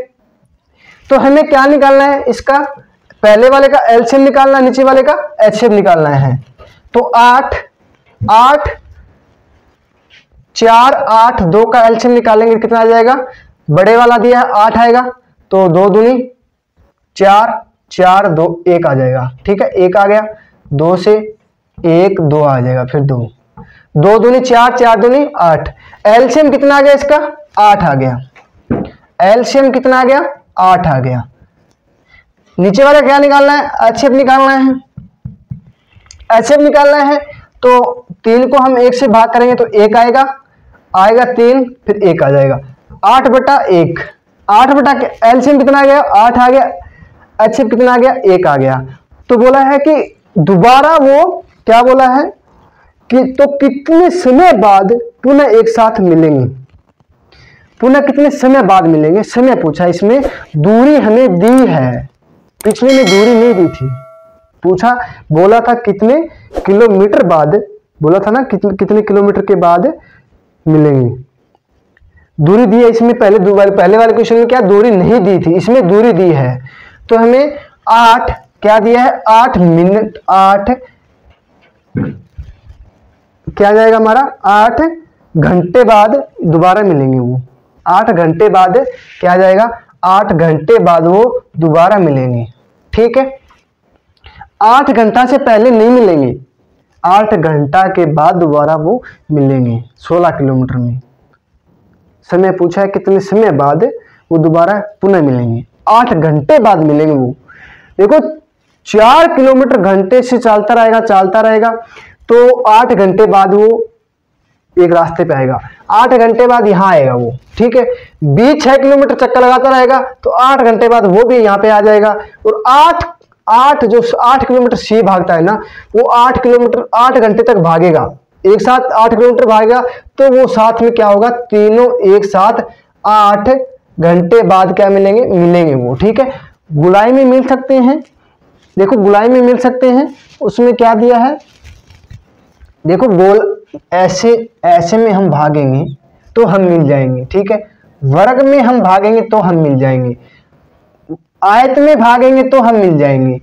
[SPEAKER 1] तो हमें क्या निकालना है, इसका पहले वाले का एलसीएम निकालना है, नीचे वाले का एचसीएफ निकालना है। तो 8 8 4 8 2 का एलसीएम निकालेंगे कितना आ जाएगा, बड़े वाला दिया है 8 आएगा, तो 2 दूनी 4 4 2 1 आ जाएगा, ठीक है, 1 आ गया, 2 से 1 2 आ जाएगा, फिर 2 2 दूनी 4 4 दूनी 8। एलसीएम कितना आ गया इसका 8 आ गया, एलसीएम कितना आ गया 8 आ गया। नीचे वाला क्या निकालना है, एचसीएफ निकालना है, एचसीएफ निकालना है। तो 3 को हम 1 से भाग करेंगे तो 1 आएगा, आएगा 3 फिर 1 आ जाएगा, 8/1, 8 एलसीएम कितना आ गया 8 आ गया, एचसीएफ कितना आ गया 1 आ गया। तो बोला है कि दोबारा वो क्या बोला है कि तो कितने समय बाद पुनः एक साथ मिलेंगे, पुनः कितने समय बाद मिलेंगे, समय पूछा, इसमें दूरी हमें दी है, पिछले में दूरी नहीं दी थी, पूछा बोला था कितने किलोमीटर बाद, बोला था ना कितने किलोमीटर के बाद मिलेंगे, दूरी दी है इसमें। पहले वाले क्वेश्चन में क्या दूरी नहीं दी थी, इसमें दूरी दी है। तो हमें 8 क्या दिया है 8 मिनट, 8 क्या जाएगा हमारा 8 घंटे बाद दोबारा मिलेंगे वो, 8 घंटे बाद क्या जाएगा 8 घंटे बाद वो दोबारा मिलेंगे, ठीक है। 8 घंटा से पहले नहीं मिलेंगे, 8 घंटा के बाद दोबारा वो मिलेंगे 16 किलोमीटर में। समय पूछा है कितने समय बाद वो दोबारा पुनः मिलेंगे, 8 घंटे बाद मिलेंगे वो। देखो 4 किलोमीटर घंटे से चलता रहेगा, तो 8 घंटे बाद वो एक रास्ते पे आएगा, 8 घंटे बाद यहाँ आएगा वो, ठीक है। बी 6 किलोमीटर चक्कर लगाता रहेगा तो 8 घंटे बाद वो भी यहाँ पे आ जाएगा। और 8 किलोमीटर सी भागता है ना, वो 8 किलोमीटर 8 घंटे तक भागेगा, एक साथ 8 किलोमीटर भागेगा, तो वो साथ में क्या होगा, तीनों एक साथ 8 घंटे बाद क्या मिलेंगे वो, ठीक है। गुलाई में मिल सकते हैं, देखो गुलाई में मिल सकते हैं, उसमें क्या दिया है, देखो गोल ऐसे में हम भागेंगे तो हम मिल जाएंगे, ठीक है। वर्ग में हम भागेंगे तो हम मिल जाएंगे, आयत में भागेंगे तो हम मिल जाएंगे,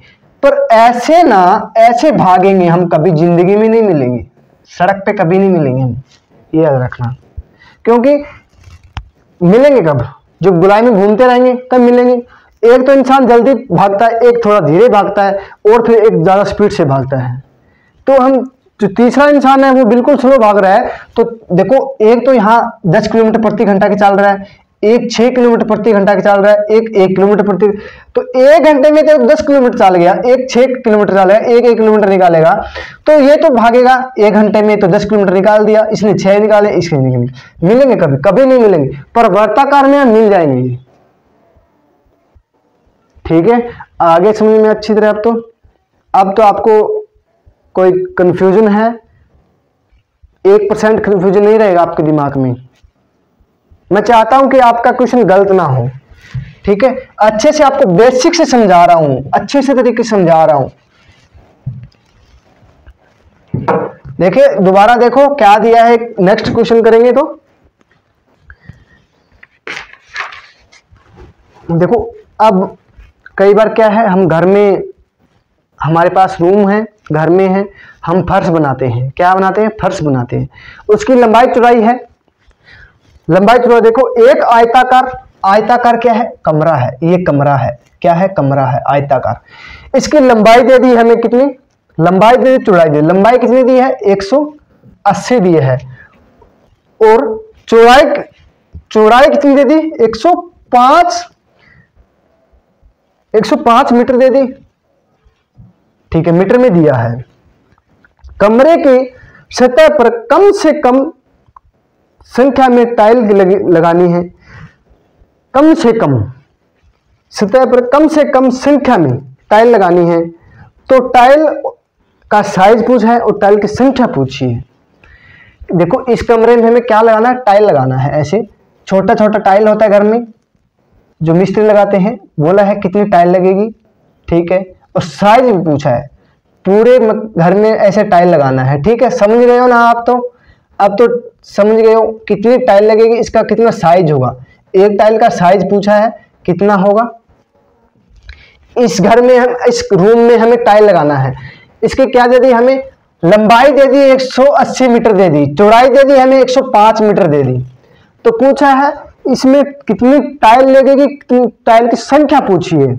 [SPEAKER 1] पर ऐसे ना ऐसे भागेंगे हम कभी जिंदगी में नहीं मिलेंगे, सड़क पे कभी नहीं मिलेंगे हम, ये याद रखना। क्योंकि मिलेंगे कब, जब गुलाई में घूमते रहेंगे तब मिलेंगे। एक तो इंसान जल्दी भागता है, एक थोड़ा धीरे भागता है, और फिर एक ज्यादा स्पीड से भागता है। तो हम जो तीसरा इंसान है वो बिल्कुल स्लो भाग रहा है, तो देखो एक तो यहाँ 10 किलोमीटर प्रति घंटा के चल रहा है, एक 6 किलोमीटर प्रति घंटा चल रहा है, एक 1 किलोमीटर प्रति, तो 1 घंटे में तो 10 किलोमीटर चल गया, एक 6 किलोमीटर चलेगा, एक 1 किलोमीटर निकालेगा, तो ये तो भागेगा 1 घंटे में, तो 10 किलोमीटर निकाल दिया, इसने 6 निकाले, इसके मिलेंगे कभी कभी नहीं मिलेंगे, पर वर्ताकार में मिल जाएंगे। ठीक है, आगे समझ में अच्छी तरह। अब तो आपको कोई कंफ्यूजन है, 1% कंफ्यूजन नहीं रहेगा आपके दिमाग में। मैं चाहता हूं कि आपका क्वेश्चन गलत ना हो। ठीक है, अच्छे से आपको बेसिक से समझा रहा हूं, अच्छे से तरीके से समझा रहा हूं। देखिए दोबारा देखो क्या दिया है, नेक्स्ट क्वेश्चन करेंगे तो देखो। अब कई बार क्या है, हम घर में, हमारे पास रूम है, घर में है, हम फर्श बनाते हैं। क्या बनाते हैं? फर्श बनाते हैं। उसकी लंबाई चौड़ाई है, लंबाई चौड़ाई देखो, एक आयताकार, आयताकार क्या है? कमरा है, ये कमरा है, क्या है? कमरा है, आयताकार। इसकी लंबाई दे दी हमें कितनी? लंबाई दे दी, चौड़ाई दे दी। लंबाई कितनी दी है? 180 दी है, और चौड़ाई कितनी दे दी? 105 मीटर दे दी। ठीक है, मीटर में दिया है। कमरे की सतह पर कम से कम संख्या में टाइल लगानी है, कम से कम सतह पर कम से कम संख्या में टाइल लगानी है। तो टाइल का साइज पूछा है और टाइल की संख्या पूछी है। देखो इस कमरे में हमें क्या लगाना है? टाइल लगाना है। ऐसे छोटा छोटा टाइल होता है घर में जो मिस्त्री लगाते हैं, बोला है कितनी टाइल लगेगी। ठीक है, और साइज भी पूछा है, पूरे घर में ऐसे टाइल लगाना है। ठीक है, समझ गए हो ना आप? तो अब तो समझ गए हो कितनी टाइल लगेगी, इसका कितना साइज होगा। एक टाइल का साइज पूछा है, कितना होगा। इस घर में हम, इस रूम में हमें टाइल लगाना है। इसके क्या दे दी हमें? लंबाई दे दी 180 मीटर दे दी, चौड़ाई दे दी हमें 105 मीटर दे दी। तो पूछा है इसमें कितनी टाइल लगेगी, कितनी टाइल की संख्या पूछी है।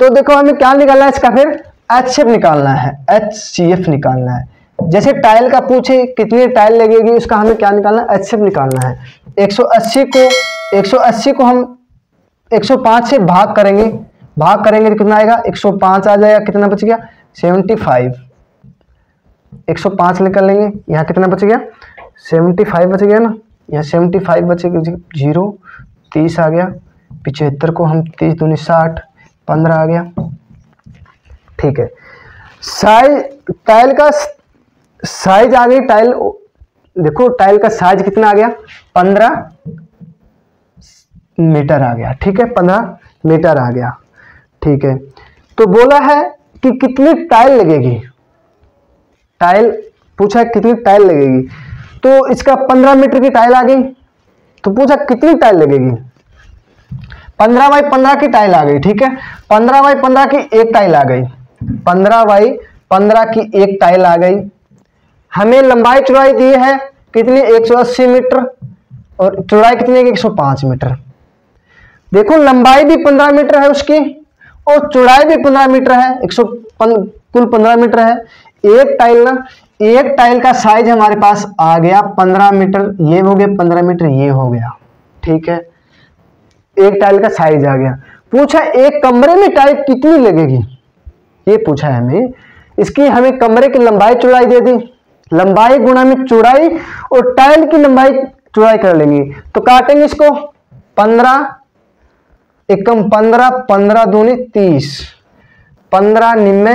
[SPEAKER 1] तो देखो हमें क्या निकालना है इसका, फिर HCF निकालना है, HCF निकालना है। जैसे टाइल का पूछे कितनी टाइल लगेगी, उसका हमें क्या निकालना है? HCF निकालना है। 180 को हम 105 से भाग करेंगे तो कितना आएगा? 105 आ जाएगा। कितना बच गया? 75। 105 निकाल लेंगे, यहाँ कितना बच गया? 75 बच गया ना, यहाँ 75 बचेगा, 0 30 आ गया। 75 को हम 30 दूनी 60, 15 आ गया। ठीक है, साइज, टाइल का साइज आ गई। टाइल देखो, टाइल का साइज कितना आ गया? 15 मीटर आ गया। ठीक है, 15 मीटर आ गया। ठीक है, तो बोला है कि कितनी टाइल लगेगी, टाइल पूछा कितनी टाइल लगेगी। तो इसका 15 मीटर की टाइल आ गई। तो पूछा कितनी टाइल लगेगी, 15 बाई 15 की टाइल आ गई। ठीक है, 15 बाई 15 की एक टाइल आ गई, 15 बाई 15 की एक टाइल आ गई। हमें लंबाई चौड़ाई दी है कितनी? 180 मीटर, और चौड़ाई कितनी है? 105 मीटर। देखो लंबाई भी 15 मीटर है उसकी, और चौड़ाई भी 15 मीटर है, कुल 15 मीटर है। एक टाइल ना, एक टाइल का साइज हमारे पास आ गया 15 मीटर, ये हो गया 15 मीटर, ये हो गया। ठीक है, एक टाइल का साइज आ गया। पूछा एक कमरे में टाइल कितनी लगेगी, ये पूछा है हमें। इसकी हमें कमरे की लंबाई चौड़ाई दे दी, लंबाई गुणा में चौड़ाई, और टाइल की लंबाई चौड़ाई कर लेंगे। तो काटेंगे इसको, 15 एकम 15, 15 दूनी 30, 15 निम्मे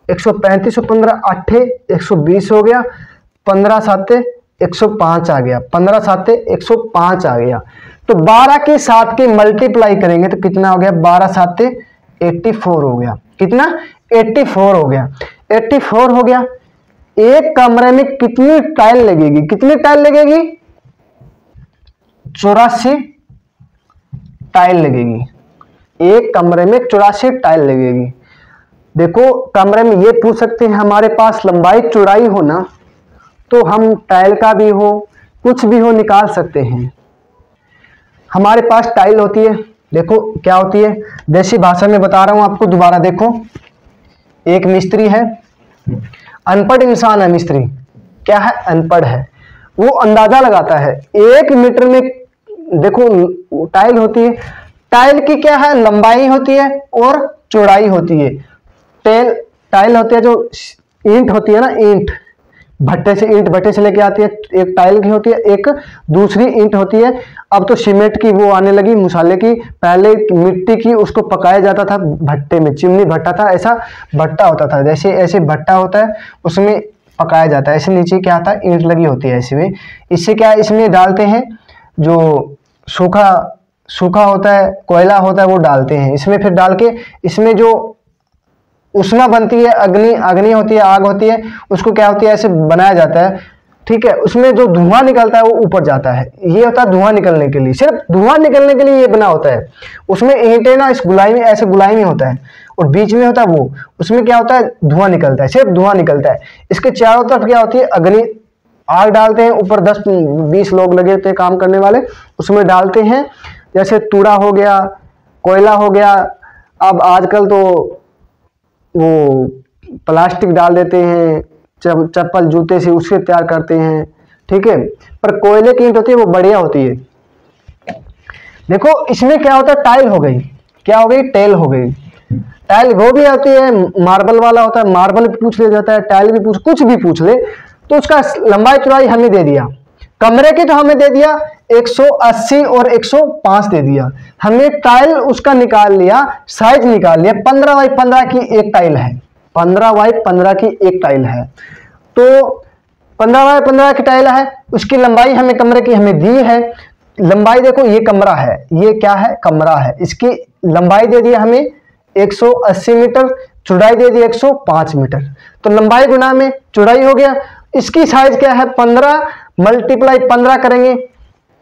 [SPEAKER 1] 135, 15 8 120 हो गया, 15 7 105 आ गया, 15 7 105 आ गया। तो 12 के 7 की मल्टीप्लाई करेंगे तो कितना हो गया? 12 7 84 हो गया। कितना? 84 हो गया। 84 हो गया। एक कमरे में कितनी टाइल लगेगी? कितनी टाइल लगेगी? 84 टाइल लगेगी। एक कमरे में 84 टाइल लगेगी। देखो कमरे में ये पूछ सकते हैं, हमारे पास लंबाई चौड़ाई हो ना, तो हम टाइल का भी हो, कुछ भी हो, निकाल सकते हैं। हमारे पास टाइल होती है, देखो क्या होती है, देसी भाषा में बता रहा हूं आपको। दोबारा देखो, एक मिस्त्री है, अनपढ़ इंसान है मिस्त्री, क्या है? अनपढ़ है। वो अंदाजा लगाता है 1 मीटर में। देखो टाइल होती है, टाइल की क्या है, लंबाई होती है और चौड़ाई होती है। टाइल होती है जो ईंट होती है ना, ईंट ईंट भट्टे से लेके आती है, एक टाइल की होती है, एक दूसरी ईंट होती है। अब तो सीमेंट की वो आने लगी, मसाले की। पहले मिट्टी की उसको पकाया जाता था भट्टे में, चिमनी भट्टा था, ऐसा भट्टा होता था, जैसे ऐसे भट्टा होता है उसमें पकाया जाता है। ऐसे नीचे क्या आता है, ईंट लगी होती है ऐसे में। इससे क्या है, इसमें डालते हैं जो सूखा होता है, कोयला होता है, वो डालते हैं इसमें। फिर डाल के इसमें जो उष्मा बनती है, अग्नि होती है, आग होती है, उसको क्या होती है, ऐसे बनाया जाता है। ठीक है, उसमें जो धुआं निकलता है वो ऊपर जाता है। ये होता है धुआं निकलने के लिए, सिर्फ धुआं निकलने के लिए ये बना होता है। उसमें ईंटें ना इस गुलाई में, ऐसे गुलाई में होता है और बीच में होता है वो, उसमें क्या होता है, धुआं निकलता है, सिर्फ धुआं निकलता है। इसके चारों तरफ क्या होती है, अग्नि, आग डालते हैं ऊपर। 10-20 लोग लगे होते हैं काम करने वाले, उसमें डालते हैं। जैसे तूड़ा हो गया, कोयला हो गया, अब आजकल तो वो प्लास्टिक डाल देते हैं, चप्पल जूते से उससे तैयार करते हैं। ठीक है, पर कोयले की ईंट होती है वो बढ़िया होती है। देखो इसमें क्या होता है, टाइल हो गई, क्या हो गई, टेल हो गई। टाइल वो भी आती है, मार्बल वाला होता है, मार्बल भी पूछ ले जाता है, टाइल भी पूछ, कुछ भी पूछ ले। तो उसका लंबाई चौड़ाई हमें दे दिया, कमरे की तो हमें दे दिया 180 और 105 दे दिया। हमने टाइल उसका निकाल लिया, साइज निकाल लिया। 15 बाई 15 की एक टाइल है, 15 बाई 15 की एक टाइल है। तो 15 बाई 15 की टाइल है, उसकी लंबाई हमें कमरे की हमें दी है। लंबाई देखो, ये कमरा है, ये क्या है, कमरा है। इसकी लंबाई दे दी हमें 180 मीटर, चौड़ाई दे दी 105 मीटर। तो लंबाई गुना में चौड़ाई हो गया। इसकी साइज क्या है, 15 मल्टीप्लाई 15 करेंगे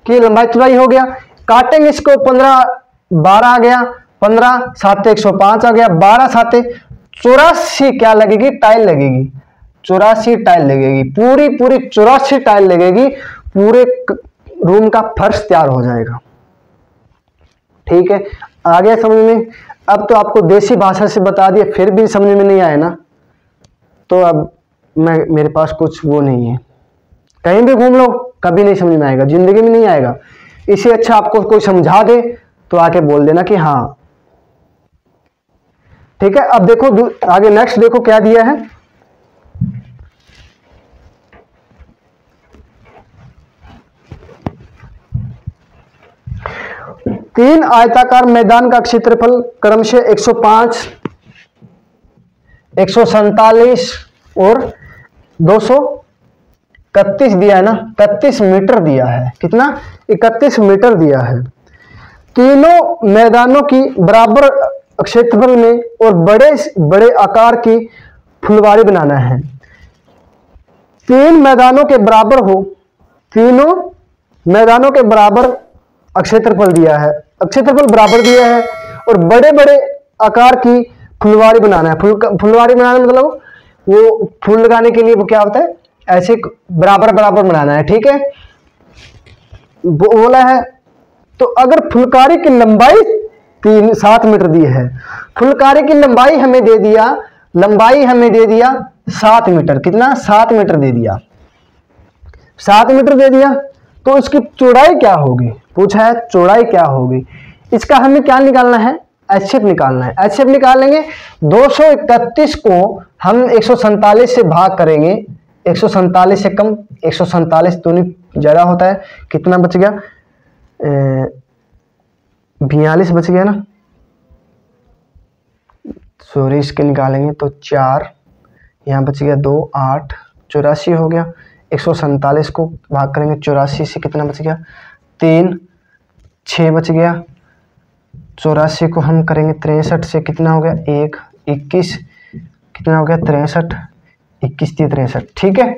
[SPEAKER 1] कि लंबाई चौड़ाई हो गया। काटेंगे इसको, 15 12 आ गया, 15 7 105 आ गया, 12 7 84 क्या लगेगी, टाइल लगेगी। 84 टाइल लगेगी, पूरी 84 टाइल लगेगी। पूरे रूम का फर्श तैयार हो जाएगा। ठीक है, आ गया समझ में। अब तो आपको देसी भाषा से बता दिया, फिर भी समझ में नहीं आया ना, तो अब मेरे पास कुछ वो नहीं है। कहीं भी घूम लो कभी नहीं समझ में आएगा, जिंदगी में नहीं आएगा। इससे अच्छा आपको कोई समझा दे तो आके बोल देना कि हाँ। ठीक है, अब देखो आगे नेक्स्ट देखो क्या दिया है। तीन आयताकार मैदान का क्षेत्रफल क्रमशः 105, 147 और 231 दिया है ना, 31 मीटर दिया है। कितना, 31 मीटर दिया है। तीनों मैदानों की बराबर क्षेत्रफल में और बड़े बड़े आकार की फुलवारी बनाना है। तीन मैदानों के बराबर हो, तीनों मैदानों के बराबर क्षेत्रफल दिया है, क्षेत्रफल बराबर दिया है और बड़े बड़े आकार की फुलवारी बनाना है। फुलवारी बनाना मतलब वो फूल लगाने के लिए वो क्या होता है, ऐसे बराबर बराबर बनाना है। ठीक है, बोला है। तो अगर फुलकारी की लंबाई 7 मीटर दी है, फुलकारी की लंबाई हमें दे दिया, लंबाई हमें दे दिया 7 मीटर। कितना, 7 मीटर दे दिया, 7 मीटर दे दिया। तो इसकी चौड़ाई क्या होगी, पूछा है चौड़ाई क्या होगी। इसका हमें क्या निकालना है, एचएफ निकालना है। एचएफ निकालेंगे, 231 को हम 147 से भाग करेंगे। 147 से कम, 147 दोनों ज्यादा होता है। कितना बच गया, 42 बच गया ना, सॉरी। इसके निकालेंगे तो 4, यहाँ बच गया 2, 8, 84 हो गया। 147 को भाग करेंगे 84 से, कितना बच गया, 3, 6 बच गया। 84 को हम करेंगे 63 से, कितना हो गया, 1, 21, कितना हो गया, 63, 21 3 63। ठीक है,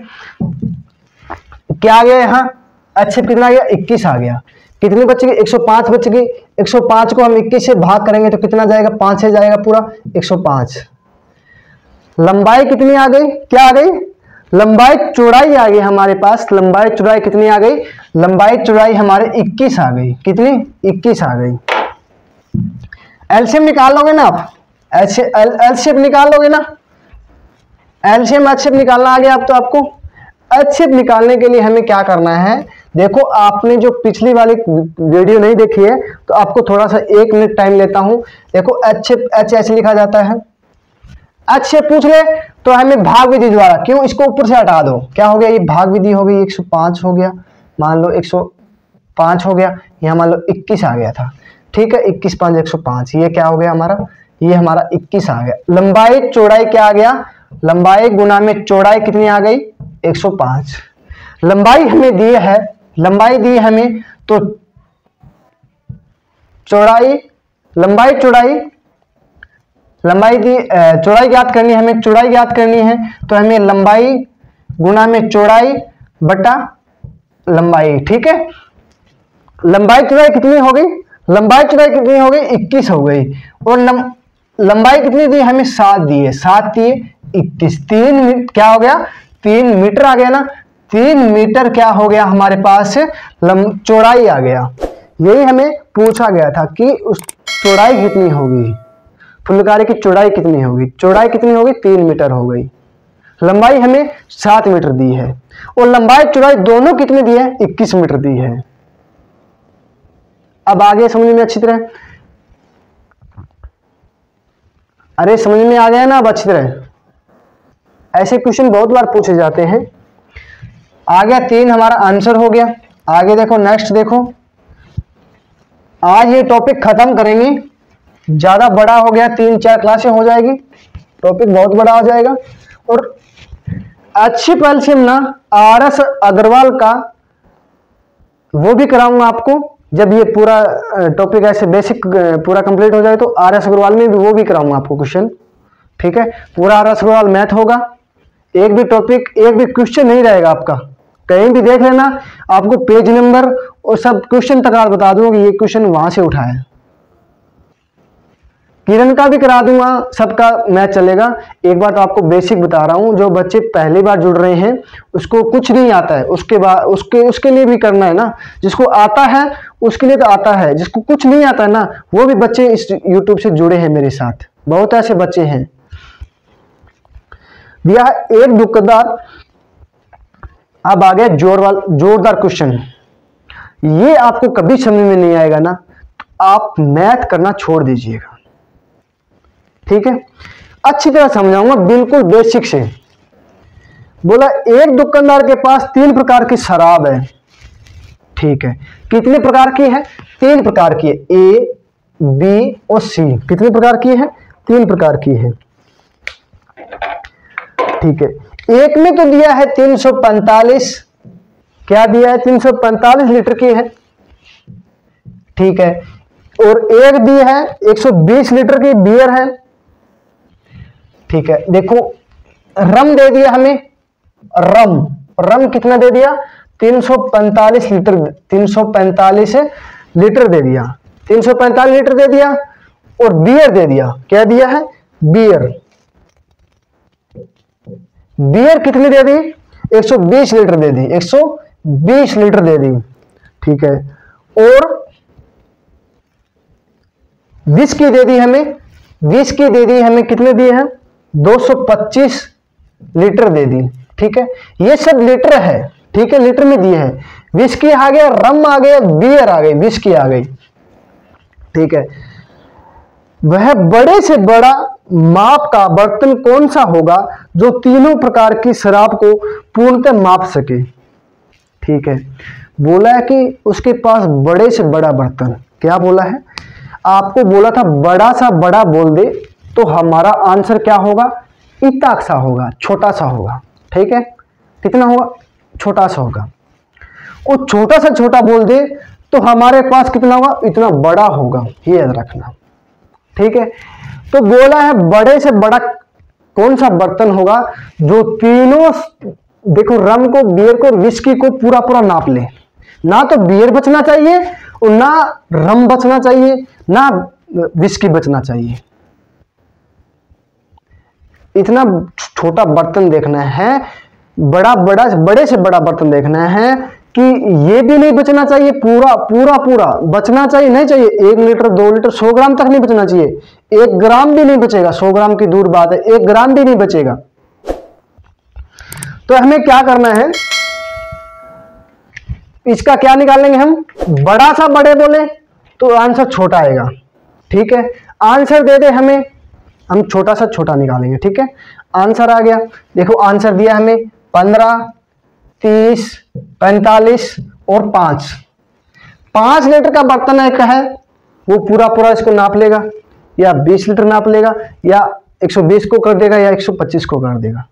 [SPEAKER 1] क्या आ गया यहाँ, अच्छे कितना आ गया, 21 आ गया। कितनी बच गई, 105 बच गई। 105 को हम 21 से भाग करेंगे तो कितना जाएगा, 5 से जाएगा पूरा, 105। लंबाई कितनी आ गई, क्या आ गई, लंबाई चौड़ाई आ गई हमारे पास। लंबाई चौड़ाई कितनी आ गई, लंबाई चौड़ाई हमारे 21 आ गई। कितनी, 21 आ गई। एलसीएम निकाल लोगे ना आप, एलसीएम निकाल लोगे ना, एलसीएम एचसीएफ निकालना आ गया अब तो आपको। एच शेप निकालने के लिए हमें क्या करना है, देखो आपने जो पिछली वाली वीडियो नहीं देखी है तो आपको थोड़ा सा 1 मिनट टाइम लेता हूं। देखो एच शेप एच ऐसे लिखा जाता है। एच शेप पूछ ले तो हमें भाग विधि द्वारा, क्यों, इसको ऊपर से हटा दो, क्या हो गया, ये भाग विधि हो गई, 105 हो गया, मान लो 105 हो गया, यहाँ मान लो 21 आ गया था, ठीक है, 21 5 105, ये क्या हो गया हमारा, ये हमारा 21 आ गया। लंबाई चौड़ाई क्या आ गया, लंबाई गुना में चौड़ाई कितनी आ गई, 105। लंबाई हमें दी है, लंबाई दी हमें, तो चौड़ाई, लंबाई चौड़ाई, लंबाई दी, चौड़ाई ज्ञात करनी है हमें, चौड़ाई ज्ञात करनी है तो हमें लंबाई गुना में चौड़ाई बटा लंबाई, ठीक है। लंबाई चौड़ाई कितनी हो गई, लंबाई चौड़ाई कितनी हो गई, 21 हो गई, और लंबाई कितनी दी हमें, 7 दी है, 7 दिए 21, 3 क्या हो गया, 3 मीटर आ गया ना, 3 मीटर क्या हो गया हमारे पास, चौड़ाई आ गया। यही हमें पूछा गया था कि उस चौड़ाई कितनी होगी, फुलकारी की चौड़ाई कितनी होगी, चौड़ाई कितनी होगी, 3 मीटर हो गई। लंबाई हमें 7 मीटर दी है और लंबाई चौड़ाई दोनों कितनी दी है, 21 मीटर दी है। अब आगे समझ में अच्छी तरह, अरे समझ में आ गया ना अब अच्छी तरह, ऐसे क्वेश्चन बहुत बार पूछे जाते हैं। आ गया 3 हमारा आंसर हो गया। आगे देखो, नेक्स्ट देखो, आज ये टॉपिक खत्म करेंगे, ज्यादा बड़ा हो गया, 3-4 क्लासें हो जाएगी, टॉपिक बहुत बड़ा हो जाएगा। और अच्छी एलसीएम ना RS अग्रवाल का वो भी कराऊंगा आपको, जब ये पूरा टॉपिक ऐसे बेसिक पूरा कंप्लीट हो जाए तो RS अग्रवाल में भी वो भी कराऊंगा आपको क्वेश्चन, ठीक है। पूरा RS अग्रवाल मैथ होगा, एक भी टॉपिक, एक भी क्वेश्चन नहीं रहेगा आपका, कहीं भी देख लेना, आपको पेज नंबर और सब क्वेश्चन तक आप बता दूंगा कि ये क्वेश्चन वहां से उठा है। किरण का भी करा दूंगा, सबका मैथ चलेगा। एक बार तो आपको बेसिक बता रहा हूं, जो बच्चे पहली बार जुड़ रहे हैं उसको कुछ नहीं आता है, उसके बाद उसके लिए भी करना है ना, जिसको आता है उसके लिए तो आता है, जिसको कुछ नहीं आता है ना, वो भी बच्चे इस यूट्यूब से जुड़े हैं मेरे साथ, बहुत ऐसे बच्चे हैं। दिया है एक दुकानदार, अब आ गया जोरदार क्वेश्चन। ये आपको कभी समझ में नहीं आएगा ना, आप मैथ करना छोड़ दीजिएगा, ठीक है। अच्छी तरह समझाऊंगा, बिल्कुल बेसिक से। बोला एक दुकानदार के पास 3 प्रकार की शराब है, ठीक है। कितने प्रकार की है, 3 प्रकार की है, A, B और C। कितने प्रकार की है, 3 प्रकार की है, ठीक है। एक में तो दिया है 345, क्या दिया है, 345 लीटर की है, ठीक है। और एक दी है 120 लीटर की बियर है, ठीक है। देखो रम दे दिया हमें, रम कितना दे दिया, 345 लीटर, 345 लीटर दे दिया, 345 लीटर दे दिया। और बियर दे दिया, क्या दिया है, बियर कितनी दे दी, 120 लीटर दे दी, 120 लीटर दे दी, ठीक है। और विस्की दे दी हमें, विस्की दे दी हमें, कितने दिए हैं, 225 लीटर दे दी, ठीक है। ये सब लीटर है, ठीक है, लीटर में दिए हैं। विस्की आ गया, रम आ गया, बियर आ गई, विस्की आ गई, ठीक है। वह बड़े से बड़ा माप का बर्तन कौन सा होगा जो तीनों प्रकार की शराब को पूर्णतः माप सके, ठीक है। बोला है कि उसके पास बड़े से बड़ा बर्तन, क्या बोला है, आपको बोला था बड़ा सा बड़ा बोल दे तो हमारा आंसर क्या होगा, इतना सा होगा, छोटा सा होगा, ठीक है। कितना होगा, छोटा सा होगा। और छोटा सा छोटा बोल दे तो हमारे पास कितना होगा, इतना बड़ा होगा, ये याद रखना, ठीक है। तो बोला है बड़े से बड़ा कौन सा बर्तन होगा जो तीनों, देखो रम को, बियर को, विस्की को पूरा पूरा नाप ले, ना तो बियर बचना चाहिए और ना रम बचना चाहिए, ना विस्की बचना चाहिए। इतना छोटा बर्तन देखना है, बड़े से बड़ा बर्तन देखना है कि ये भी नहीं बचना चाहिए, पूरा बचना चाहिए, नहीं चाहिए 1 लीटर 2 लीटर 100 ग्राम तक नहीं बचना चाहिए, 1 ग्राम भी नहीं बचेगा, 100 ग्राम की दूर बात है, 1 ग्राम भी नहीं बचेगा। तो हमें क्या करना है, इसका क्या निकालेंगे हम, बड़ा सा बड़े बोले तो आंसर छोटा आएगा, ठीक है। आंसर दे दे हमें, हम छोटा सा छोटा निकालेंगे, ठीक है। आंसर आ गया, देखो आंसर दिया हमें 15, 30, 45 और 5 लीटर का बर्तन एक है, वो पूरा पूरा इसको नाप लेगा, या 20 लीटर नाप लेगा, या 120 को कर देगा, या 125 को कर देगा।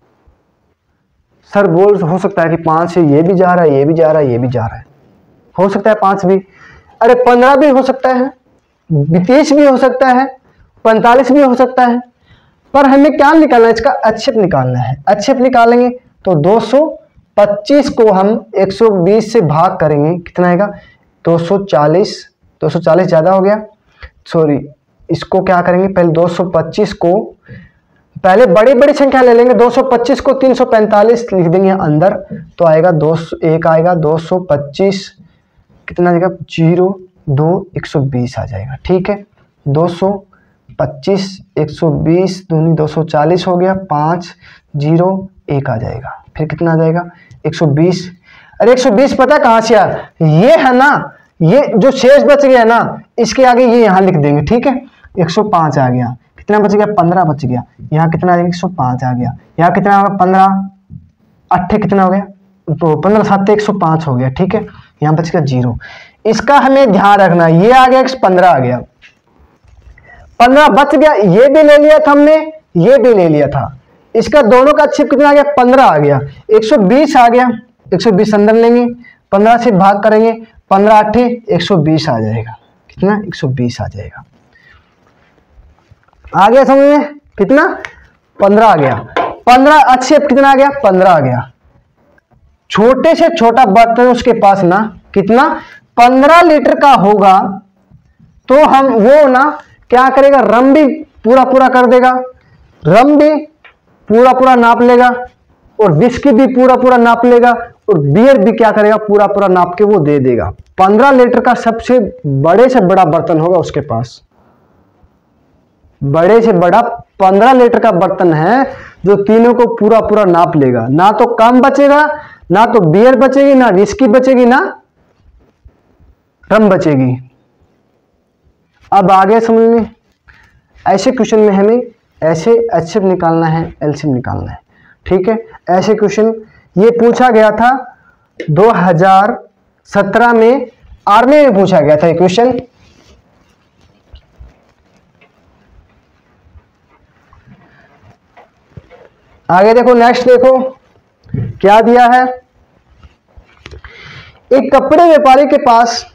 [SPEAKER 1] सर बोल हो सकता है कि 5 से ये भी जा रहा है, ये भी जा रहा है, ये भी जा रहा है, हो सकता है 5 भी, अरे 15 भी हो सकता है, 30 भी हो सकता है, 45 भी हो सकता है, पर हमें क्या निकालना है, इसका अच्छेप निकालना है। अच्छेप निकालेंगे तो 225 को हम 120 से भाग करेंगे, कितना आएगा 240, 240 ज़्यादा हो गया, सॉरी, इसको क्या करेंगे, पहले 225 को, पहले बड़ी बड़ी संख्या ले लेंगे, 225 को 345 लिख देंगे अंदर, तो आएगा 1 आएगा 225, कितना आएगा 0, 2, 120 आ जाएगा, ठीक है। 225, 120 दूनी 240 हो गया, 5, 0, 1 आ जाएगा, फिर कितना आ जाएगा 120। अरे 120 पता कहाँ से यार, ये है ना, ये जो शेष बच गया ना, इसके आगे ये यहाँ लिख देंगे, ठीक है। 105 आ गया, कितना बच गया 15 बच गया, यहाँ कितना आ जाएगा 105 आ गया, यहाँ कितना होगा 15, 8 कितना हो गया, तो 15 7 105 हो गया, ठीक है। यहाँ बच गया 0। इसका हमें ध्यान रखना, ये आ गया 15 आ गया, 15 बच गया, ये भी ले लिया था हमने, ये भी ले लिया था, इसका दोनों का अच्छी कितना आ गया 15 आ गया, 120 आ गया, 120 अंदर लेंगे, 15 से भाग करेंगे, 15 8 120 आ जाएगा, कितना 120 आ जाएगा। आ गया समझ में, कितना 15 आ गया, 15 अच्छे कितना आ गया 15 आ गया। छोटे से छोटा बर्तन उसके पास ना कितना 15 लीटर का होगा, तो हम वो ना क्या करेगा, रम भी पूरा पूरा कर देगा, रम भी पूरा पूरा नाप लेगा, और विस्की भी पूरा पूरा नाप लेगा, और बियर भी क्या करेगा पूरा पूरा नाप के वो दे देगा। 15 लीटर का सबसे बड़े से बड़ा बर्तन होगा उसके पास, बड़े से बड़ा 15 लीटर का बर्तन है, जो तीनों को पूरा पूरा नाप लेगा, ना तो कम बचेगा, ना तो बियर बचेगी, ना विस्की बचेगी, ना रम बचेगी। अब आगे समझ में, ऐसे क्वेश्चन में हमें ऐसे एचसीएफ निकालना है, एलसीएम निकालना है, ठीक है। ऐसे क्वेश्चन ये पूछा गया था 2017 में आर्मी में पूछा गया था ये क्वेश्चन। आगे देखो, नेक्स्ट देखो क्या दिया है। एक कपड़े व्यापारी के पास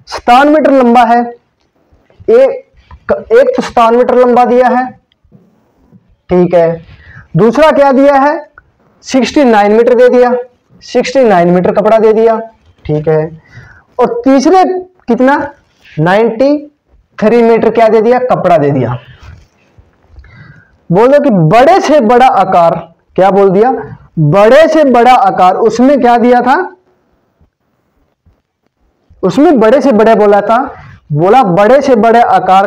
[SPEAKER 1] 57 मीटर लंबा है, एक तो 57 मीटर लंबा दिया है, ठीक है। दूसरा क्या दिया है 69 मीटर दे दिया, 69 मीटर कपड़ा दे दिया, ठीक है। और तीसरे कितना 93 मीटर क्या दे दिया, कपड़ा दे दिया। बोलो कि बड़े से बड़ा आकार, क्या बोल दिया, बड़े से बड़ा आकार, उसमें क्या दिया था, उसमें बड़े से बड़े बोला था, बोला बड़े से बड़े आकार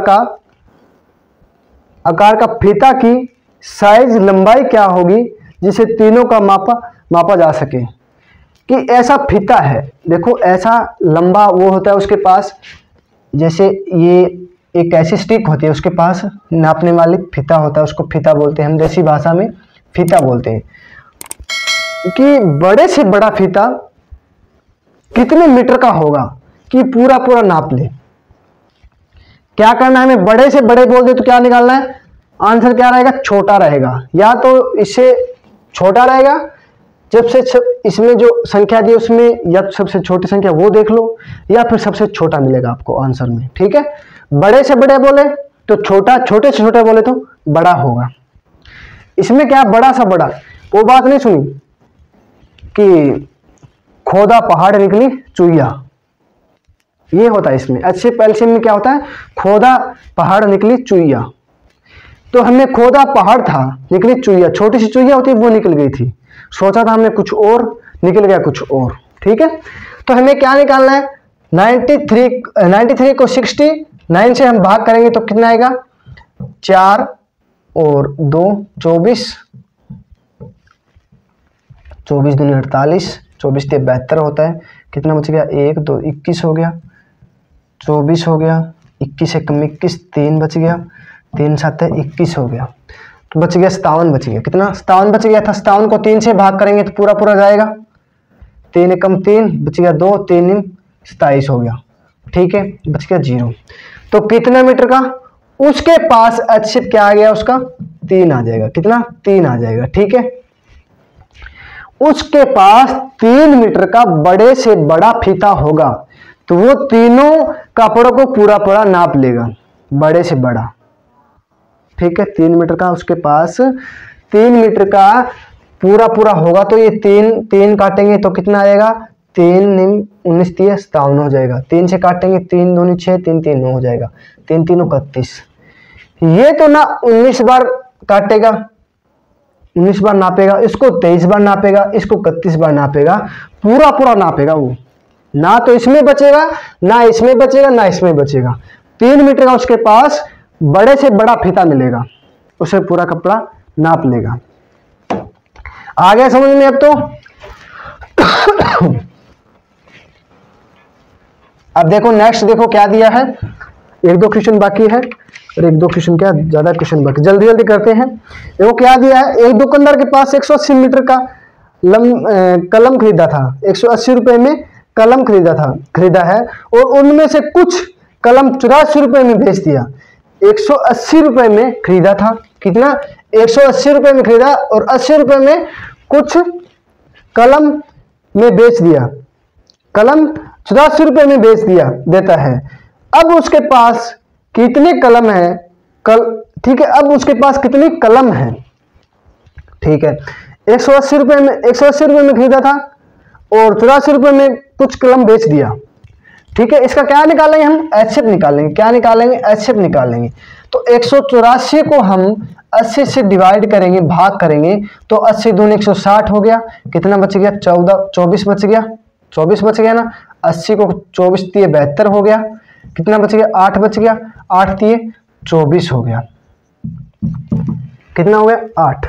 [SPEAKER 1] का फीता की साइज लंबाई क्या होगी जिसे तीनों का मापा जा सके। कि ऐसा फीता है, देखो ऐसा लंबा वो होता है उसके पास, जैसे ये एक ऐसी स्टिक होती है उसके पास, नापने वाली फीता होता है, उसको फीता बोलते हैं, हम देसी भाषा में फीता बोलते हैं। कि बड़े से बड़ा फीता कितने मीटर का होगा, कि पूरा पूरा नाप ले। क्या करना है, हमें बड़े से बड़े बोल दे तो क्या निकालना है, आंसर क्या रहेगा, छोटा रहेगा, या तो इससे छोटा रहेगा, जब से इसमें जो संख्या दी उसमें या सबसे छोटी संख्या वो देख लो, या फिर सबसे छोटा मिलेगा आपको आंसर में, ठीक है। बड़े से बड़े बोले तो छोटा, छोटे से छोटे बोले तो बड़ा होगा। इसमें क्या बड़ा सा बड़ा, वो बात नहीं सुनी कि खोदा पहाड़ निकली चुईया, ये होता है इसमें। अच्छे एलसीएम में क्या होता है, खोदा पहाड़ निकली चुईया, तो हमने खोदा पहाड़ था, निकली चुईया, छोटी सी चुईया होती है वो निकल गई थी, सोचा था हमने कुछ और, निकल गया कुछ और, ठीक है। तो हमें क्या निकालना है, 93 को 69 से हम भाग करेंगे तो कितना आएगा, 4 और 2 24, 24 दूनी 48, 24 ते 72 होता है। कितना बच गया, 1 2 21 हो गया, 24 हो गया, 21 एकम 21, 3 बच गया, 3 7 21 हो गया, तो बच गया 57 बच गया। कितना 57 बच गया था। 57 को 3 से भाग करेंगे तो पूरा पूरा जाएगा, 3 एकम 3 बच गया 2, 3 × 27 हो गया। ठीक है, बच गया 0। तो कितना मीटर का, उसके पास अक्षेप क्या आ गया, उसका 3 आ जाएगा। कितना, 3 आ जाएगा। ठीक है, उसके पास 3 मीटर का बड़े से बड़ा फीता होगा, तो वो तीनों कपड़ों को पूरा पूरा नाप लेगा, बड़े से बड़ा। ठीक है, 3 मीटर का उसके पास 3 मीटर का पूरा पूरा होगा, तो ये 3 काटेंगे तो कितना आएगा, 3 × 19 = 57 हो जाएगा। 3 से काटेंगे, 3 दूनी 6, 3 3 9 हो जाएगा, 3 3 31। ये तो ना 19 बार काटेगा, 19 बार नापेगा, इसको 23 बार नापेगा, इसको 31 बार नापेगा, पूरा पूरा नापेगा वो, ना तो इसमें बचेगा, ना इसमें बचेगा, ना इसमें बचेगा। 3 मीटर का उसके पास बड़े से बड़ा फीता मिलेगा, उसे पूरा कपड़ा नाप लेगा। आ गया समझ में अब तो? अब देखो नेक्स्ट, देखो क्या दिया है, 1-2 क्वेश्चन बाकी है, और 1-2 क्वेश्चन क्या, ज्यादा क्वेश्चन बाकी, जल्दी जल्दी करते हैं। देखो क्या दिया है, एक दुकानदार के पास 180 मीटर का कलम खरीदा था, 180 रुपए में कलम खरीदा है, और उनमें से कुछ कलम 84 रुपए में बेच दिया। 180 रुपए में खरीदा था, कितना, 180 रुपए में खरीदा, और 80 रुपए में कुछ कलम में बेच दिया, कलम 84 रुपए में बेच दिया देता है। अब उसके पास कितने कलम है, ठीक है, अब उसके पास कितनी कलम है। ठीक है, 180 रुपए में खरीदा था, और 84 रुपए में कुछ कलम बेच दिया। ठीक है, इसका क्या निकालेंगे हम, एचएफ निकालेंगे। क्या निकालेंगे, एचएफ निकालेंगे। तो 184 को हम 80 से डिवाइड करेंगे, भाग करेंगे, तो 80 दूनी 160 हो गया। कितना बच गया, 24 बच गया, 24 बच गया ना। 80 को 24 × 72 हो गया, कितना बच गया, 8 बच गया, 8 × 24 हो गया, कितना हो गया, 8।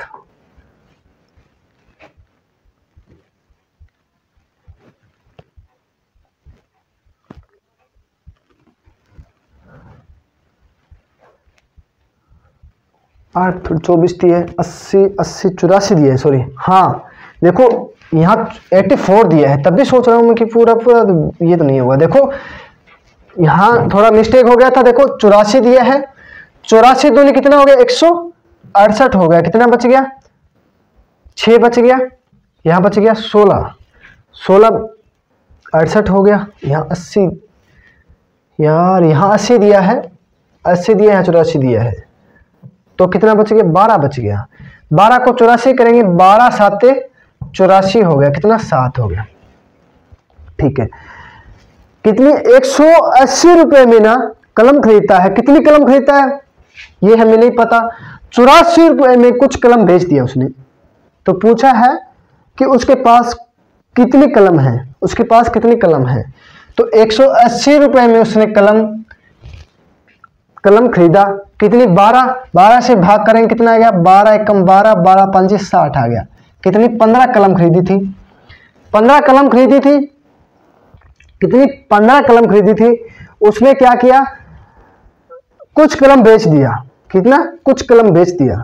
[SPEAKER 1] आठ 24 दिए, 80 84 दिए है, सॉरी, हाँ देखो यहाँ 84 दिया है, तब भी सोच रहा हूँ मैं कि पूरा पूरा ये तो नहीं होगा। देखो यहाँ थोड़ा मिस्टेक हो गया था, देखो 84 दिया है, 84 दूनी कितना हो गया, 168 हो गया, कितना बच गया, 6 बच गया, यहाँ बच गया 16 68 हो गया, यहाँ 80, यार यहाँ 80 दिया है, 80 दिया है, 84 दिया है, तो कितना बच गया, 12 बच गया। 12 को 84 करेंगे, 12 7 84 हो गया, कितना, 7 हो गया। ठीक है, कितनी, 180 रुपए में ना कलम खरीदता है, कितनी कलम खरीदता है ये हमें नहीं पता। 84 रुपए में कुछ कलम बेच दिया उसने, तो पूछा है कि उसके पास कितनी कलम है, उसके पास कितनी कलम है। तो 180 रुपए में उसने कलम खरीदा, कितनी, 12 से भाग करेंगे, कितना आ गया, 12 एकम 12, 12 5 60 आ गया। कितनी, 15 कलम खरीदी थी, 15 कलम खरीदी थी, कितनी, 15 कलम खरीदी थी। उसने क्या किया, कुछ कलम बेच दिया, कितना, कुछ कलम बेच दिया।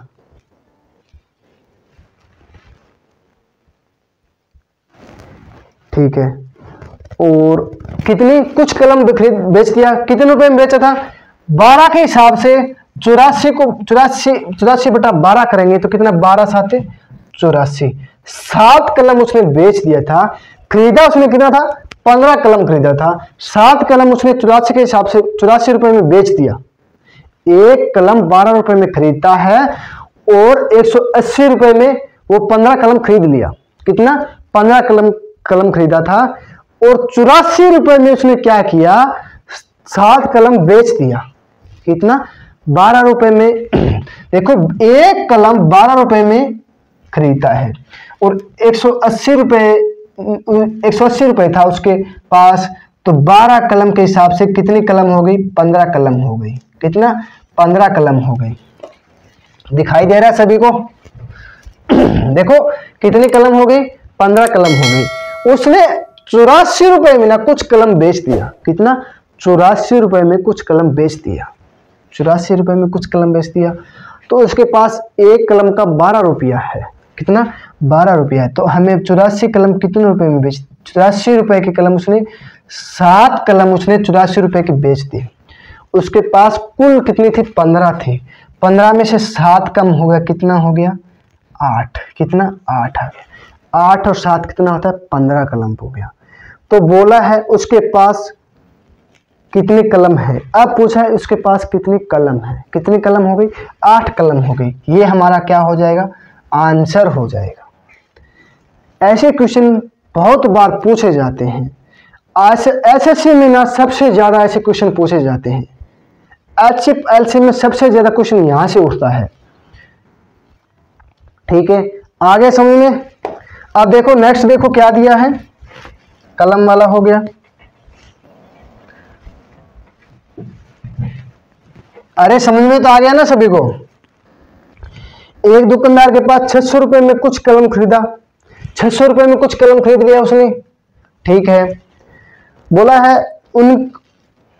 [SPEAKER 1] ठीक है, और कितनी, कुछ कलम बेच दिया, कितने रुपए में बेचा था, 12 के हिसाब से 84 को 84 बटा 12 करेंगे तो कितना, 12 7 84, 7 कलम उसने बेच दिया था। खरीदा उसने कितना था, 15 कलम खरीदा था, 7 कलम उसने 84 के हिसाब से 84 रुपए में बेच दिया। एक कलम 12 रुपए में खरीदता है, और 180 रुपए में वो 15 कलम खरीद लिया, कितना, 15 कलम खरीदा था, और 84 रुपए में उसने क्या किया, 7 कलम बेच दिया, कितना, 12 रुपए में। देखो एक कलम 12 रुपए में खरीदता है, और 180 रुपए था उसके पास, तो 12 कलम के हिसाब से कितनी कलम हो गई, 15 कलम हो गई, कितना, 15 कलम हो गई। दिखाई दे रहा है सभी को? देखो कितनी कलम हो गई, 15 कलम हो गई। उसने 84 रुपए में ना कुछ कलम बेच दिया। कितना? 84 रुपए में कुछ कलम बेच दिया। 84 रुपए में कुछ कलम बेच दिया। तो उसके पास एक कलम का 12 रुपया है। कितना? 12 रुपया है। तो हमें 84 कलम कितने रुपए में बेच? 84 रुपए की कलम उसने 7 कलम उसने 84 रुपए की बेच दी। उसके पास कुल कितनी थी? 15 थी। 15 में से 7 कम हो गया, कितना हो गया? 8। कितना? 8 आ गया। 8 और 7 कितना होता है? 15 कलम हो गया। तो बोला है उसके पास कितनी कलम है। अब पूछा है उसके पास कितनी कलम है। कितनी कलम हो गई? 8 कलम हो गई। ये हमारा क्या हो जाएगा? आंसर हो जाएगा। ऐसे क्वेश्चन बहुत बार पूछे जाते हैं। एसएससी में ना सबसे ज़्यादा ऐसे क्वेश्चन पूछे जाते हैं। एचएफएलसी में सबसे ज़्यादा क्वेश्चन यहाँ से उठता है। ठीक है, आगे समझ में। अब देखो नेक्स्ट, देखो क्या दिया है। कलम वाला हो गया। अरे समझ में तो आ गया ना सभी को। एक दुकानदार के पास 600 रुपए में कुछ कलम खरीदा। 600 रुपए में कुछ कलम खरीद लिया उसने। ठीक है, बोला है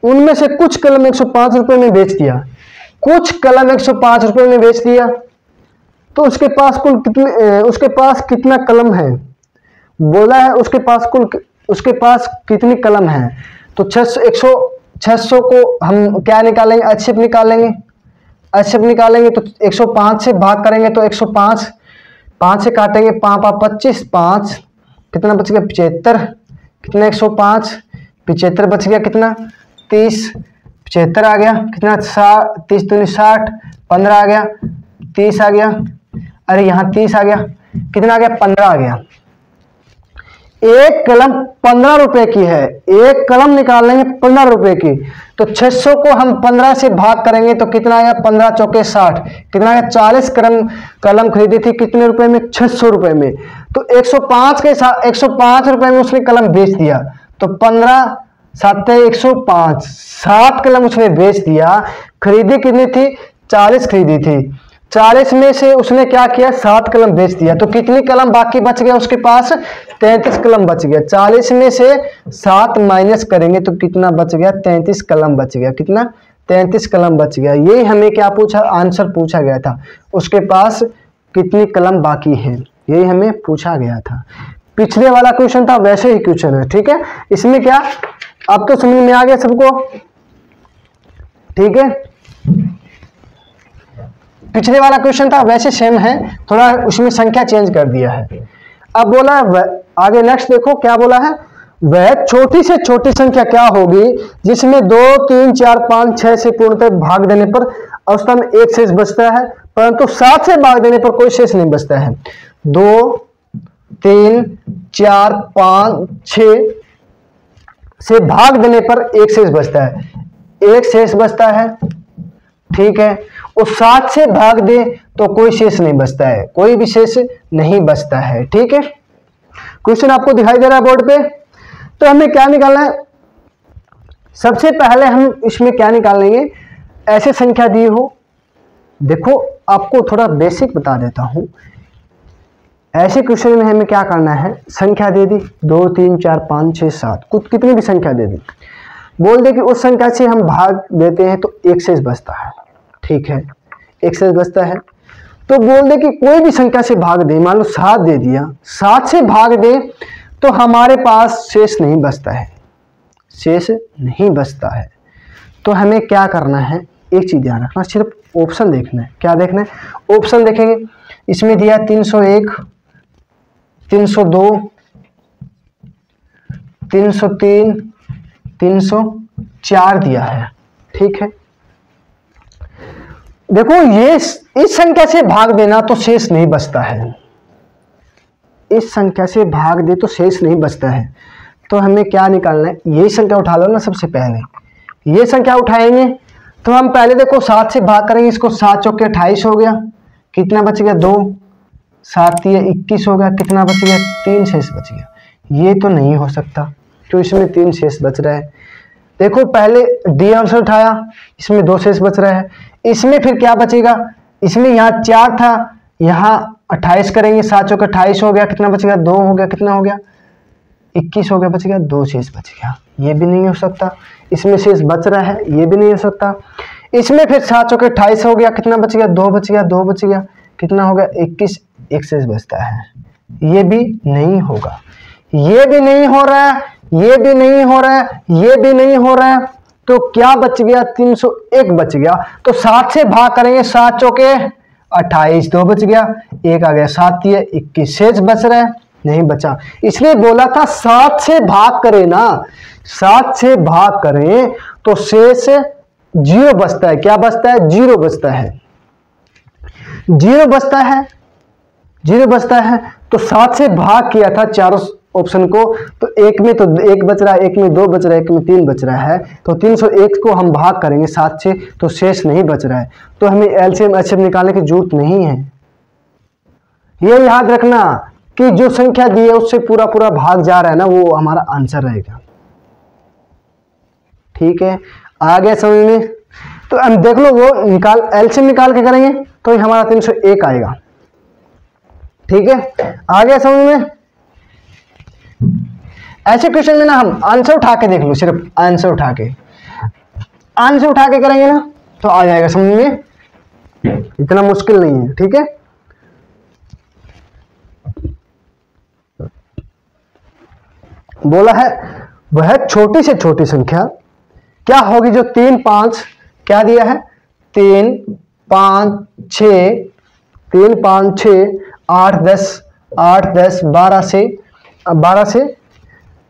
[SPEAKER 1] उनमें से कुछ कलम 105 रुपए में बेच दिया। कुछ कलम 105 रुपए में बेच दिया। तो उसके पास कुल कितने, उसके पास कितना कलम है। बोला है उसके पास कितनी कलम है। तो 600 को हम क्या निकालेंगे? एचसीएफ निकालेंगे। एचसीएफ निकालेंगे तो 105 से भाग करेंगे तो 105, 5 से काटेंगे 5 25, 5 कितना बच गया? 75। कितना? 105 75 बच गया। कितना? 30। 75 आ गया। कितना? 30 दूनी 60, 15 आ गया, 30 आ गया। अरे यहाँ 30 आ गया। कितना आ गया? 15 आ गया। एक कलम 15 रुपए की है। एक कलम निकाल लेंगे 15 रुपए की। तो 600 को हम 15 से भाग करेंगे तो कितना आएगा? 15 चौके 60। कितना आएगा? 40 कलम खरीदी थी। कितने रुपए में? 600 रुपए में। तो 105 के साथ 105 रुपए में उसने कलम बेच दिया। तो 15 7 105, 7 कलम उसने बेच दिया। खरीदी कितनी थी? 40 खरीदी थी। 40 में से उसने क्या किया? 7 कलम बेच दिया। तो कितनी कलम बाकी बच गया उसके पास? 33 कलम बच गया। 40 में से 7 माइनस करेंगे तो कितना बच गया? 33 कलम बच गया। कितना? 33 कलम बच गया। ये हमें क्या पूछा? आंसर पूछा गया था। उसके पास कितनी कलम बाकी है, यही हमें पूछा गया था। पिछले वाला क्वेश्चन था वैसे ही क्वेश्चन है। ठीक है, इसमें क्या अब तो समझ में आ गया सबको। ठीक है, पिछले वाला क्वेश्चन था वैसे सेम है, थोड़ा उसमें संख्या चेंज कर दिया है। अब बोला आगे नेक्स्ट देखो क्या बोला है। वह छोटी से छोटी संख्या क्या होगी जिसमें 2 3 4 5 6 से पूर्णतः भाग देने पर अवस्था में एक शेष बचता है, परंतु 7 से भाग देने पर कोई शेष नहीं बचता है। 2 3 4 5 6 से भाग देने पर एक शेष बचता है। एक शेष बचता है। ठीक है, उस 7 से भाग दे तो कोई शेष नहीं बचता है। कोई भी शेष नहीं बचता है। ठीक है, क्वेश्चन आपको दिखाई दे रहा है बोर्ड पे। तो हमें क्या निकालना है? सबसे पहले हम इसमें क्या निकाल लेंगे? ऐसे संख्या दी हो, देखो आपको थोड़ा बेसिक बता देता हूं। ऐसे क्वेश्चन में हमें क्या करना है? संख्या दे दी 2 3 4 5 6 7, कुछ कितनी भी संख्या दे दी, बोल दे कि उस संख्या से हम भाग देते हैं तो एक शेष बचता है। ठीक है, एक शेष बचता है। तो बोल दे कि कोई भी संख्या से भाग दे, मान लो 7 दे दिया, 7 से भाग दे तो हमारे पास शेष नहीं बचता है। शेष नहीं बचता है। तो हमें क्या करना है? एक चीज ध्यान रखना, सिर्फ ऑप्शन देखना है। क्या देखना है? ऑप्शन देखेंगे। इसमें दिया 301, 302, 303, 304 दिया है। ठीक है, देखो ये इस संख्या से भाग देना तो शेष नहीं बचता है। इस संख्या से भाग दे तो शेष नहीं बचता है। तो हमें क्या निकालना है? यही संख्या उठा लो ना। सबसे पहले ये संख्या उठाएंगे तो हम पहले देखो 7 से भाग करेंगे इसको। 7 चौके 28 हो गया। कितना बच गया? 2। 7 ये 21 हो गया। कितना बच गया? 3 शेष बच गया। ये तो नहीं हो सकता क्यों इसमें 3 शेष बच रहा है। देखो पहले डी आंसर उठाया, इसमें 2 शेष बच रहा है। इसमें फिर क्या बचेगा? इसमें यहाँ 4 था, यहाँ 28 करेंगे, 7 चौके 28 हो गया, कितना बच गया 2 हो गया, कितना हो गया 21 हो गया, बच गया 2 शेष बच गया। ये भी नहीं हो सकता, इसमें शेष बच रहा है, ये भी नहीं हो सकता। इसमें फिर 7 चौके 28 हो गया, कितना बच गया 2 बच गया, 2 बच गया, कितना हो गया 21, एक शेष बचता है, ये भी नहीं होगा। ये भी नहीं हो रहा है, ये भी नहीं हो रहा है, ये भी नहीं हो रहा है, तो क्या बच गया 301 बच गया। तो 7 से भाग करेंगे, 7 चौके 28, 2 बच गया, 1 आ गया, 7 दिए 21, शेष बच रहा है, नहीं बचा। इसलिए बोला था 7 से भाग करें ना, 7 से भाग करें तो शेष 0 बचता है। क्या बचता है 0 बचता है, 0 बचता है, 0 बचता है। तो 7 से भाग किया था चारों ऑप्शन को, तो एक में तो 1 बच रहा है, एक में 2 बच रहा है, एक में 3 बच रहा है, तो 301 को हम भाग करेंगे 7 से तो शेष नहीं बच रहा है, तो हमें एलसीएम एचसीएफ निकालने की जरूरत नहीं है। ये याद रखना कि जो संख्या दी है उससे पूरा पूरा भाग जा रहा है ना, वो हमारा आंसर रहेगा। ठीक है, आ गया समझ में। तो हम देख लो, वो निकाल एलसीएम निकाल के करेंगे तो हमारा 301 आएगा। ठीक है, आ गया समझ में। ऐसे क्वेश्चन में ना हम आंसर उठा के देख लो, सिर्फ आंसर उठा के करेंगे ना तो आ जाएगा समझ में, इतना मुश्किल नहीं है। ठीक है, बोला है वह छोटी से छोटी संख्या क्या होगी जो 3 5 क्या दिया है 3 5 6 3 5 6 8 10 12 से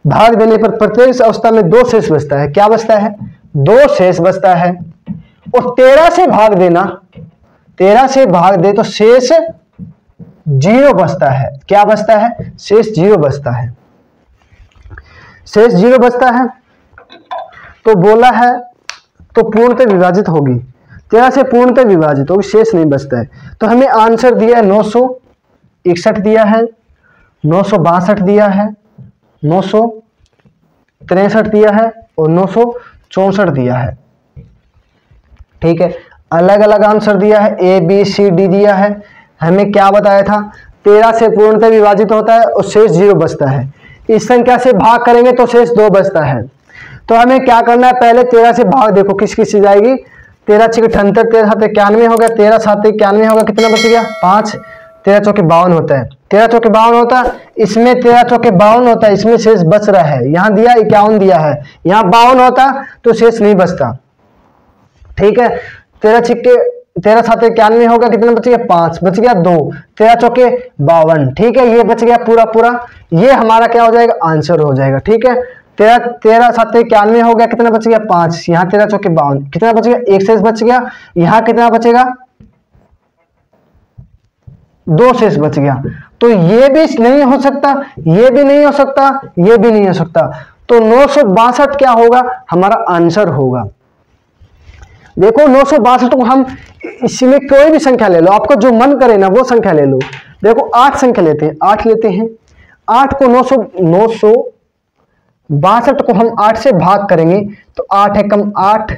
[SPEAKER 1] भाग देने पर प्रत्येक अवस्था में 2 शेष बचता है। क्या बचता है 2 शेष बचता है। और 13 से भाग देना, 13 से भाग दे तो शेष 0 बचता है। क्या बचता है शेष 0 बचता है, शेष 0 बचता है। तो बोला है तो पूर्णतः विभाजित होगी, 13 से पूर्णतः विभाजित होगी, शेष नहीं बचता है। तो हमें आंसर दिया है 961 दिया है, 962 दिया है, 963 दिया है और 964 दिया है। ठीक है, अलग अलग आंसर दिया है, ए बी सी डी दिया है। हमें क्या बताया था 13 से पूर्णतः विभाजित होता है और शेष 0 बचता है। इस संख्या से भाग करेंगे तो शेष 2 बचता है। तो हमें क्या करना है, पहले 13 से भाग देखो किस किस से जाएगी, 13 6 78, 13 7 91 हो गया, 13 7 91 हो गया, कितना बच गया 5, 13 चौके 52 होता है, 13 चौके 52 होता है, इसमें 13 चौके 52 होता है, इसमें शेष बच रहा है। यहाँ दिया 51 दिया है, यहाँ 52 होता तो शेष नहीं बचता। ठीक है, 13 7 91 होगा, कितना बच गया 5, बच गया 2, 13 चौके 52। ठीक है, ये बच गया पूरा पूरा, ये हमारा क्या हो जाएगा आंसर हो जाएगा। ठीक है, 13 7 91 हो गया, कितना बच गया 5, यहाँ 13 चौके 52, कितना बच गया एक शेष बच गया, यहाँ कितना बचेगा 2 शेष बच गया। तो ये भी नहीं हो सकता, ये भी नहीं हो सकता, ये भी नहीं हो सकता। तो 962 क्या होगा हमारा आंसर होगा। देखो 962 को हम इसमें कोई भी संख्या ले लो, आपको जो मन करे ना वो संख्या ले लो। देखो 8 संख्या लेते हैं, 8 लेते हैं, 8 को 962 को हम 8 से भाग करेंगे तो 8 है कम 8,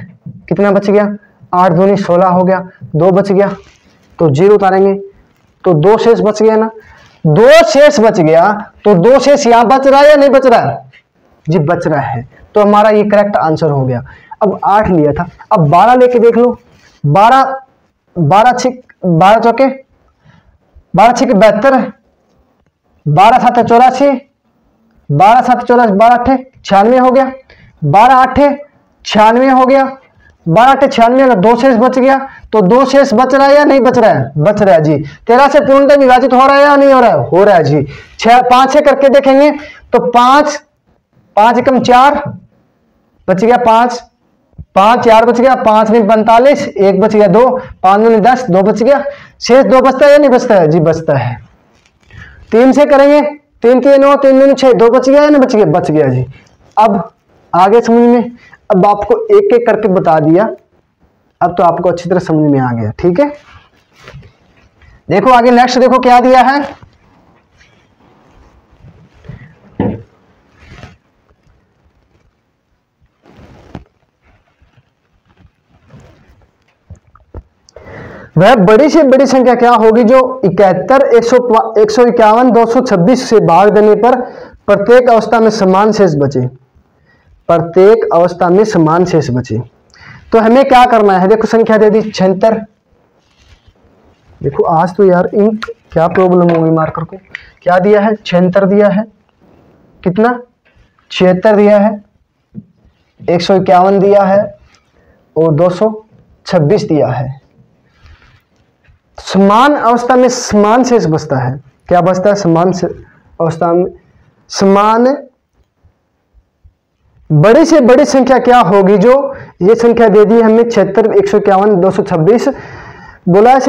[SPEAKER 1] कितना बच गया 8 दूनी 16 हो गया, 2 बच गया तो 0 उतारेंगे तो 2 शेष बच गया ना, 2 शेष बच गया। तो 2 शेष यहां बच रहा है या नहीं बच रहा है जी, बच रहा है। तो हमारा ये करेक्ट आंसर हो गया। अब 8 लिया था, अब 12 लेके देख लो, 12 चौके 72, 12 7 84, 12 7 84, 12 8 96 हो गया, 12 8 96 हो गया, 12 8 96 का 2 शेष बच गया। तो 2 शेष बच रहा है या नहीं बच रहा है, बच रहा है जी। 13 से पूर्णतः विभाजित हो रहा है या नहीं हो रहा है, हो रहा है जी। 5 से करके देखेंगे तो 5 एकम 4 बच गया, 5 4 बच गया, 5 में 45, 1 बच गया 2, 5 में 10, 2 बच गया, शेष 2 बचता है या नहीं बचता है जी, बचता है। 3 से करेंगे, 3 3 9 3 2 6, 2 बच गया या नहीं बच गया, बच गया जी। अब आगे समझ में, अब आपको एक एक करके बता दिया, अब तो आपको अच्छी तरह समझ में आ गया। ठीक है, देखो आगे नेक्स्ट देखो क्या दिया है, वह बड़ी से बड़ी संख्या क्या होगी जो 71, 151, 226 से भाग देने पर प्रत्येक अवस्था में समान शेष बचे, प्रत्येक अवस्था में समान शेष बचे। तो हमें क्या करना है, देखो संख्या दे दी 76। देखो आज तो यार इंक क्या प्रॉब्लम होगी, मार्कर को क्या दिया है, 76 दिया है, कितना 76 दिया है, 151 दिया है और 226 दिया है। समान अवस्था में समान शेष बचता है, क्या बचता है, समान अवस्था में समान बड़ी से बड़ी संख्या क्या होगी जो, ये संख्या दे दी हमें 76, 151, 226, बोला है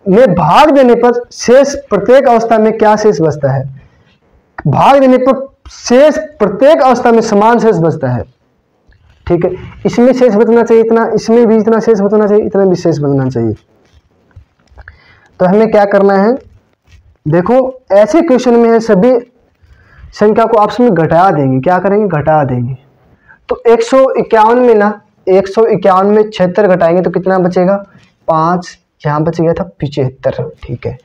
[SPEAKER 1] में भाग देने पर शेष प्रत्येक अवस्था में क्या शेष बचता है, भाग देने पर शेष प्रत्येक अवस्था में समान शेष बचता है। ठीक है, इसमें शेष बचना चाहिए इतना, इसमें भी इतना शेष बचना चाहिए, इतना भी शेष बचना चाहिए। तो हमें क्या करना है, देखो ऐसे क्वेश्चन में है सभी संख्या को आपस में घटा देंगे, क्या करेंगे, घटा देंगे। तो 151 में ना, 151 में 76 घटाएंगे तो कितना बचेगा, 5, यहाँ बच गया था 75। ठीक है,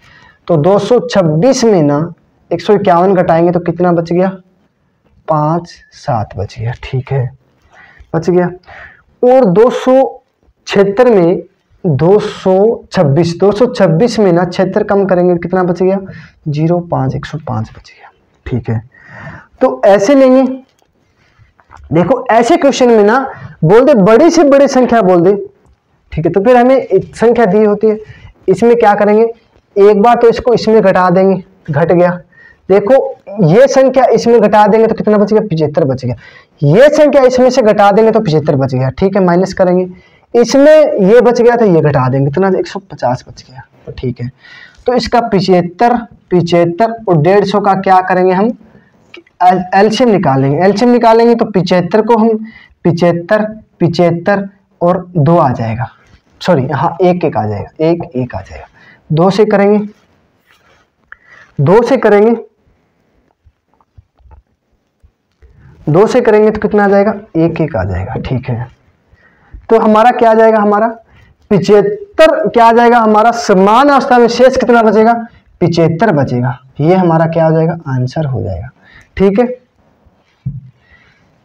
[SPEAKER 1] तो 226 में ना 151 घटाएंगे तो कितना बच गया, 5, 7 बच गया। ठीक है, बच गया। और 276 में 226 में ना 76 कम करेंगे कितना बच गया, 0, 5, 105 बच गया। ठीक है, तो ऐसे लेंगे। देखो ऐसे क्वेश्चन में ना बोल दे बड़ी से बड़ी संख्या बोल दे, ठीक है, तो फिर हमें संख्या दी होती है, इसमें क्या करेंगे, एक बार तो इसको इसमें घटा देंगे, घट गया। देखो ये संख्या इसमें घटा देंगे तो कितना बच गया, 75 बच गया। ये संख्या इसमें से घटा देंगे तो 75 बच गया। ठीक है, माइनस करेंगे, इसमें ये बच गया तो ये घटा देंगे, कितना 150 बच गया। तो ठीक है, तो इसका 75 और 150 का क्या करेंगे, हम एलसीएम निकालेंगे। एलसीएम निकालेंगे तो 75 को हम 75 और 2 आ जाएगा, सॉरी हाँ 1 1 आ जाएगा, 1 1 आ जाएगा। 2 से करेंगे, 2 से करेंगे, 2 से करेंगे तो कितना आ जाएगा, 1 1 आ जाएगा। ठीक है, तो हमारा क्या आ जाएगा, हमारा 75 क्या आ जाएगा, हमारा समान अवस्था में शेष कितना बचेगा, 75 बचेगा। ये हमारा क्या हो जाएगा, आंसर हो जाएगा। ठीक है,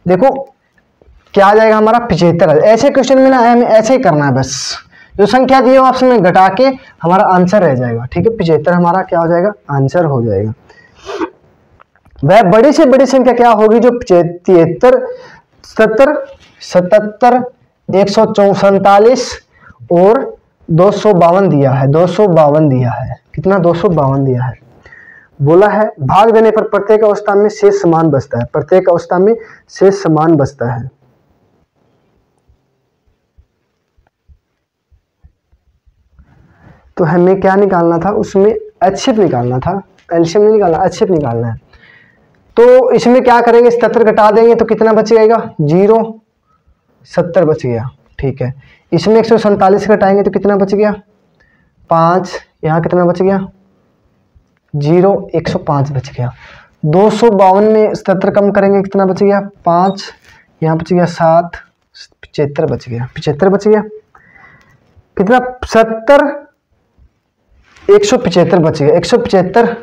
[SPEAKER 1] देखो क्या आ जाएगा हमारा 75। ऐसे क्वेश्चन में ना हमें ऐसे ही करना है, बस जो संख्या दी है आपस में घटा के हमारा आंसर रह जाएगा। ठीक है, 75 हमारा क्या हो जाएगा, आंसर हो जाएगा। वह बड़ी से बड़ी संख्या क्या होगी जो 73, 77, 147 और 252 दिया है, 252 दिया है, कितना 252 दिया है। बोला है भाग देने पर प्रत्येक अवस्था में शेष समान बचता है, प्रत्येक अवस्था में शेष समान बचता है। तो हमें क्या निकालना था, उसमें HCF निकालना था, एलसीएम नहीं निकालना, HCF निकालना है। तो इसमें क्या करेंगे, 77 घटा देंगे तो कितना बच जाएगा, 0, 70 बच गया। ठीक है, इसमें 147 घटाएंगे तो कितना बच गया, 5, यहाँ कितना बच गया, 0, 105 बच गया। 252 में 77 कम करेंगे कितना बच गया, 5, यहाँ बच गया 7, 75 बच गया, 75 बच गया। कितना 70, 175 बच गया, 175,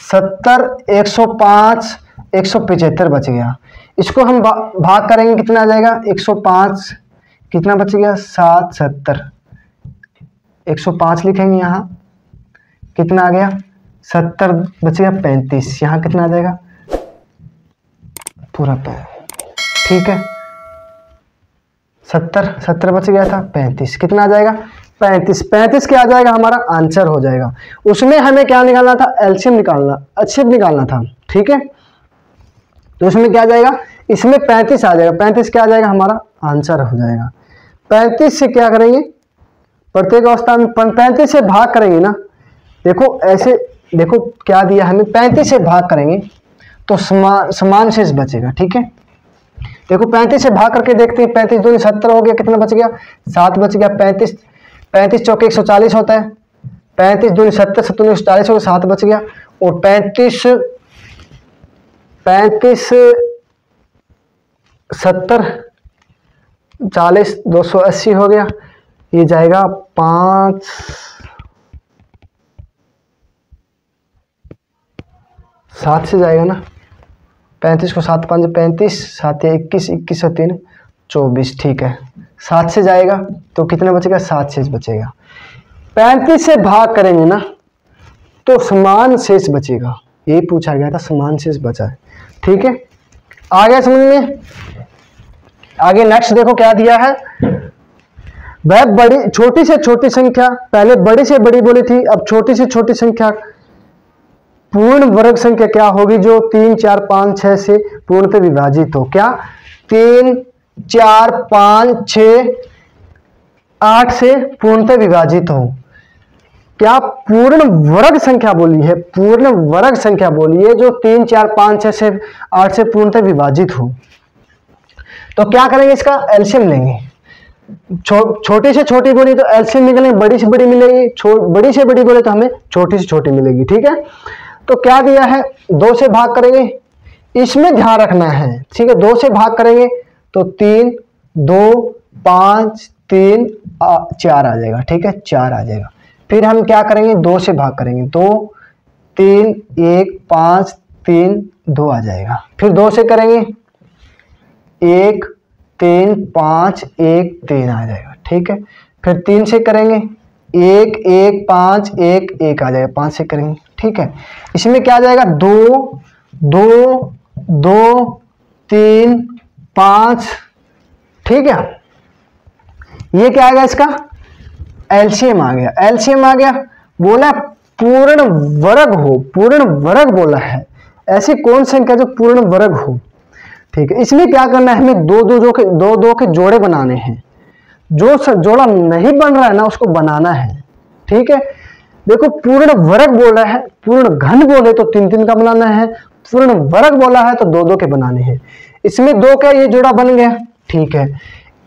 [SPEAKER 1] 70, 105, 175 बच गया। इसको हम भाग करेंगे कितना आ जाएगा, 105 कितना बच गया, 7, 70, 105 लिखेंगे, यहाँ कितना आ गया, 70 बच गया 35, यहाँ कितना आ जाएगा पूरा 5। ठीक है, 70 बच गया था, 35 कितना आ जाएगा, 35 क्या आ जाएगा, हमारा आंसर हो जाएगा। उसमें हमें क्या निकालना था, एलसीएम निकालना, HCF निकालना था। ठीक है, तो उसमें क्या आ जाएगा, इसमें 35 आ जाएगा, 35 क्या आ जाएगा, हमारा आंसर हो जाएगा। 35 से क्या करेंगे, प्रत्येक अवस्था में 35 से भाग करेंगे ना, देखो ऐसे, देखो क्या दिया हमें, 35 से भाग करेंगे तो समान शेष बचेगा। ठीक है, देखो 35 से भाग करके देखते हैं, 35 दूनी 70 हो गया, कितना बच गया, 7 बच गया। 35 चौके 140 होता है, 35 दूनी 70, 7 दूनी 140 हो गया, 7 बच गया। और 35 70 40 280 हो गया, ये जाएगा 5 7 से जाएगा ना, 35 को 7 5 35, 7 21, 21 और 3 24, ठीक है 7 से जाएगा तो कितना बचेगा, 7 शेष बचेगा। 35 से भाग करेंगे ना तो समान शेष बचेगा, यही पूछा गया था, समान शेष बचा है, ठीक है। आगे समझ में, आगे नेक्स्ट देखो क्या दिया है। वह बड़ी छोटी से छोटी संख्या, पहले बड़ी से बड़ी बोली थी, अब छोटी से छोटी संख्या पूर्ण वर्ग संख्या क्या होगी, जो 3 4 5 6 से पूर्णतः विभाजित हो। क्या 3 4 5 6 8 से पूर्णतः विभाजित हो। क्या पूर्ण वर्ग संख्या बोली है, पूर्ण वर्ग संख्या बोली है जो 3 4 5 6 से 8 से पूर्णतः विभाजित हो। तो क्या करेंगे, इसका एलसीएम लेंगे। छोटी से छोटी बोली तो एलसीएम निकलेंगे, बड़ी से बड़ी मिलेगी, बड़ी से बड़ी बोले तो हमें छोटी से छोटी मिलेगी, ठीक है। तो क्या दिया है, 2 से भाग करेंगे, इसमें ध्यान रखना है, ठीक है। 2 से भाग करेंगे तो 3 2 5 3 4 आ जाएगा, ठीक है 4 आ जाएगा। फिर हम क्या करेंगे, 2 से भाग करेंगे, 2 3 1 5 3 2 आ जाएगा। फिर 2 से करेंगे 1 3 5 1 3 आ जाएगा, ठीक है। फिर 3 से करेंगे 1 1 5 1 1 आ जाएगा, 5 से करेंगे, ठीक है। इसमें क्या आ जाएगा, 2 2 2 3 5, ठीक है। ये क्या आएगा, इसका एलसीएम आ गया, एलसीएम आ गया। बोला पूर्ण वर्ग हो, पूर्ण वर्ग बोला है, ऐसी कौन संख्या जो पूर्ण वर्ग हो, ठीक है। इसमें क्या करना है, हमें दो के जोड़े बनाने हैं। जो जोड़ा नहीं बन रहा है ना उसको बनाना है, ठीक है। देखो पूर्ण वर्ग बोला है, पूर्ण घन बोले तो 3 3 का बनाना है, पूर्ण वर्ग बोला है तो 2 2 के बनाने हैं। इसमें 2 का ये जोड़ा बन गया, ठीक है।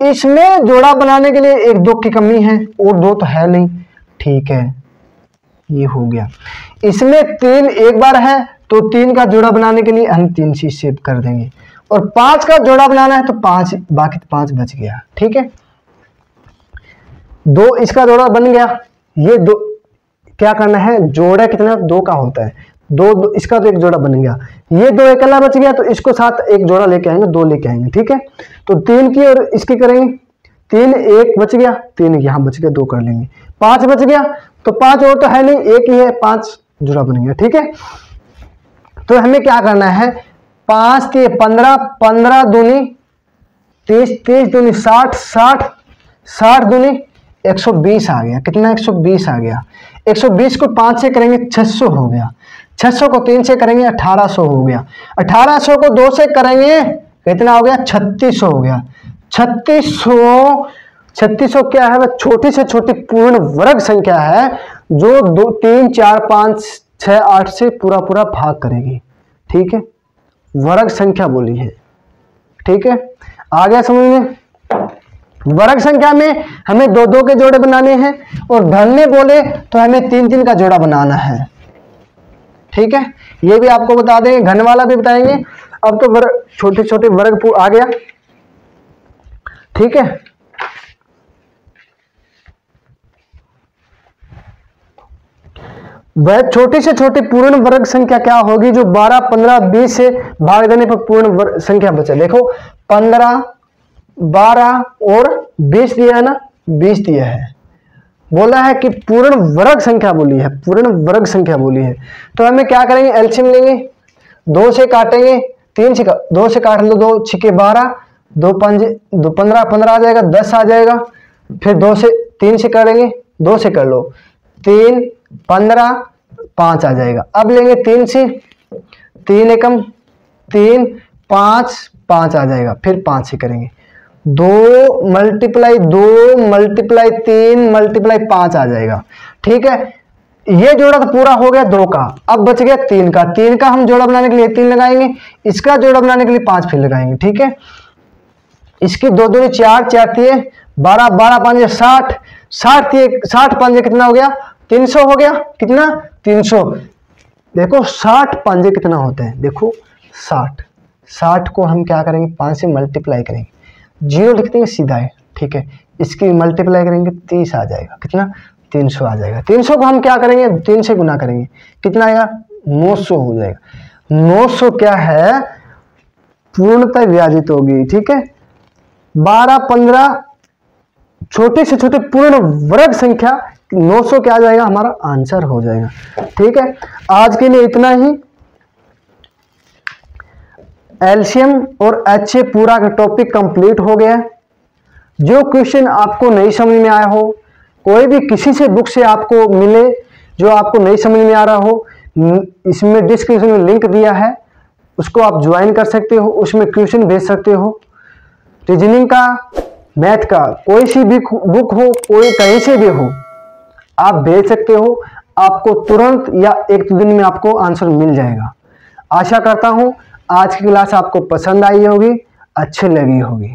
[SPEAKER 1] इसमें जोड़ा बनाने के लिए 1 2 की कमी है और 2 तो है नहीं, ठीक है, ये हो गया। इसमें 3 एक बार है तो 3 का जोड़ा बनाने के लिए हम 3 से सेव कर देंगे, और 5 का जोड़ा बनाना है तो 5, बाकी 5 बच गया, ठीक है। 2 इसका जोड़ा बन गया, ये 2 क्या करना है, जोड़ा कितना 2 का होता है, 2 इसका तो एक जोड़ा बन गया, ये 2 अकेला बच गया तो इसको साथ एक जोड़ा लेके आएंगे, 2 लेके आएंगे, ठीक है। तो 3 की और इसकी करेंगे, 3 1 बच गया, 3 यहाँ बच गया, 2 कर लेंगे, 5 बच गया तो 5 और तो है नहीं, 1 ही है, 5 जोड़ा बन गया, ठीक है। तो हमें क्या करना है, 5 के 15 15 दूनी 30 30 दूनी 60 60 60 दूनी 120 आ गया, कितना 120 आ गया। 120 को 5 से करेंगे 600 हो गया, 600 को 3 से करेंगे 1800 हो गया, 1800 को 2 से करेंगे कितना हो गया, 3600 हो गया। 3600 क्या है, वह छोटी से छोटी पूर्ण वर्ग संख्या है जो 2 3 4 5 6 8 से पूरा भाग करेगी, ठीक है। वर्ग संख्या बोली है, ठीक है। आ गया समझ में। वर्ग संख्या में हमें 2 2 के जोड़े बनाने हैं, और धन में बोले तो हमें 3 3 का जोड़ा बनाना है, ठीक है। ये भी आपको बता देंगे, घन वाला भी बताएंगे। अब तो वर्ग छोटे छोटे वर्ग आ गया, ठीक है। वह छोटी से छोटी पूर्ण वर्ग संख्या क्या होगी जो 12 15 20 से भाग देने पर पूर्ण वर्ग संख्या बचे। देखो 15 12 और 20 दिया है ना, 20 दिया है, बोला है कि पूर्ण वर्ग संख्या बोली है, पूर्ण वर्ग संख्या बोली है। तो हमें क्या करेंगे, एलसीएम लेंगे, 2 से काटेंगे, 3 से 2 से काट लो, 2 6 12 2 5 2 15 15 आ जाएगा, 10 आ जाएगा। फिर 2 से 3 से करेंगे, 2 से कर लो, 3 15 5 आ जाएगा। अब लेंगे 3 से, 3 एकम 3 5 5 आ जाएगा। फिर 5 से करेंगे, 2 मल्टीप्लाई 2 मल्टीप्लाई 3 मल्टीप्लाई 5 आ जाएगा, ठीक है। ये जोड़ा तो पूरा हो गया 2 का, अब बच गया 3 का। 3 का हम जोड़ा बनाने के लिए 3 लगाएंगे, इसका जोड़ा बनाने के लिए 5 फिर लगाएंगे, ठीक है। इसकी 2 दूनी 4 4 3 12 12 5 60 60 5 कितना हो गया, 300 हो गया, कितना 300। देखो 60 5 कितना होता है, देखो 60 को हम क्या करेंगे, 5 से मल्टीप्लाई करेंगे, 0 लिख देंगे सीधा है, ठीक है। इसकी मल्टीप्लाई करेंगे 30 आ जाएगा, कितना 300 आ जाएगा। 300 को हम क्या करेंगे 3 से गुना करेंगे, कितना आएगा 900 हो जाएगा। 900 क्या है पूर्णतः विभाजित होगी, ठीक है। 12 15 छोटे से छोटे पूर्ण वर्ग संख्या 900 क्या आ जाएगा हमारा आंसर हो जाएगा, ठीक है। आज के लिए इतना ही। एलसीएम और एचए पूरा का टॉपिक कंप्लीट हो गया। जो क्वेश्चन आपको नहीं समझ में आया हो, कोई भी किसी से बुक से आपको मिले जो आपको नहीं समझ में आ रहा हो, इसमें डिस्क्रिप्शन में लिंक दिया है, उसको आप ज्वाइन कर सकते हो, उसमें क्वेश्चन भेज सकते हो। रीजनिंग का, मैथ का कोई सी भी बुक हो, कोई कहीं से भी हो, आप भेज सकते हो। आपको तुरंत या 1 दिन में आपको आंसर मिल जाएगा। आशा करता हूं आज की क्लास आपको पसंद आई होगी, अच्छी लगी होगी।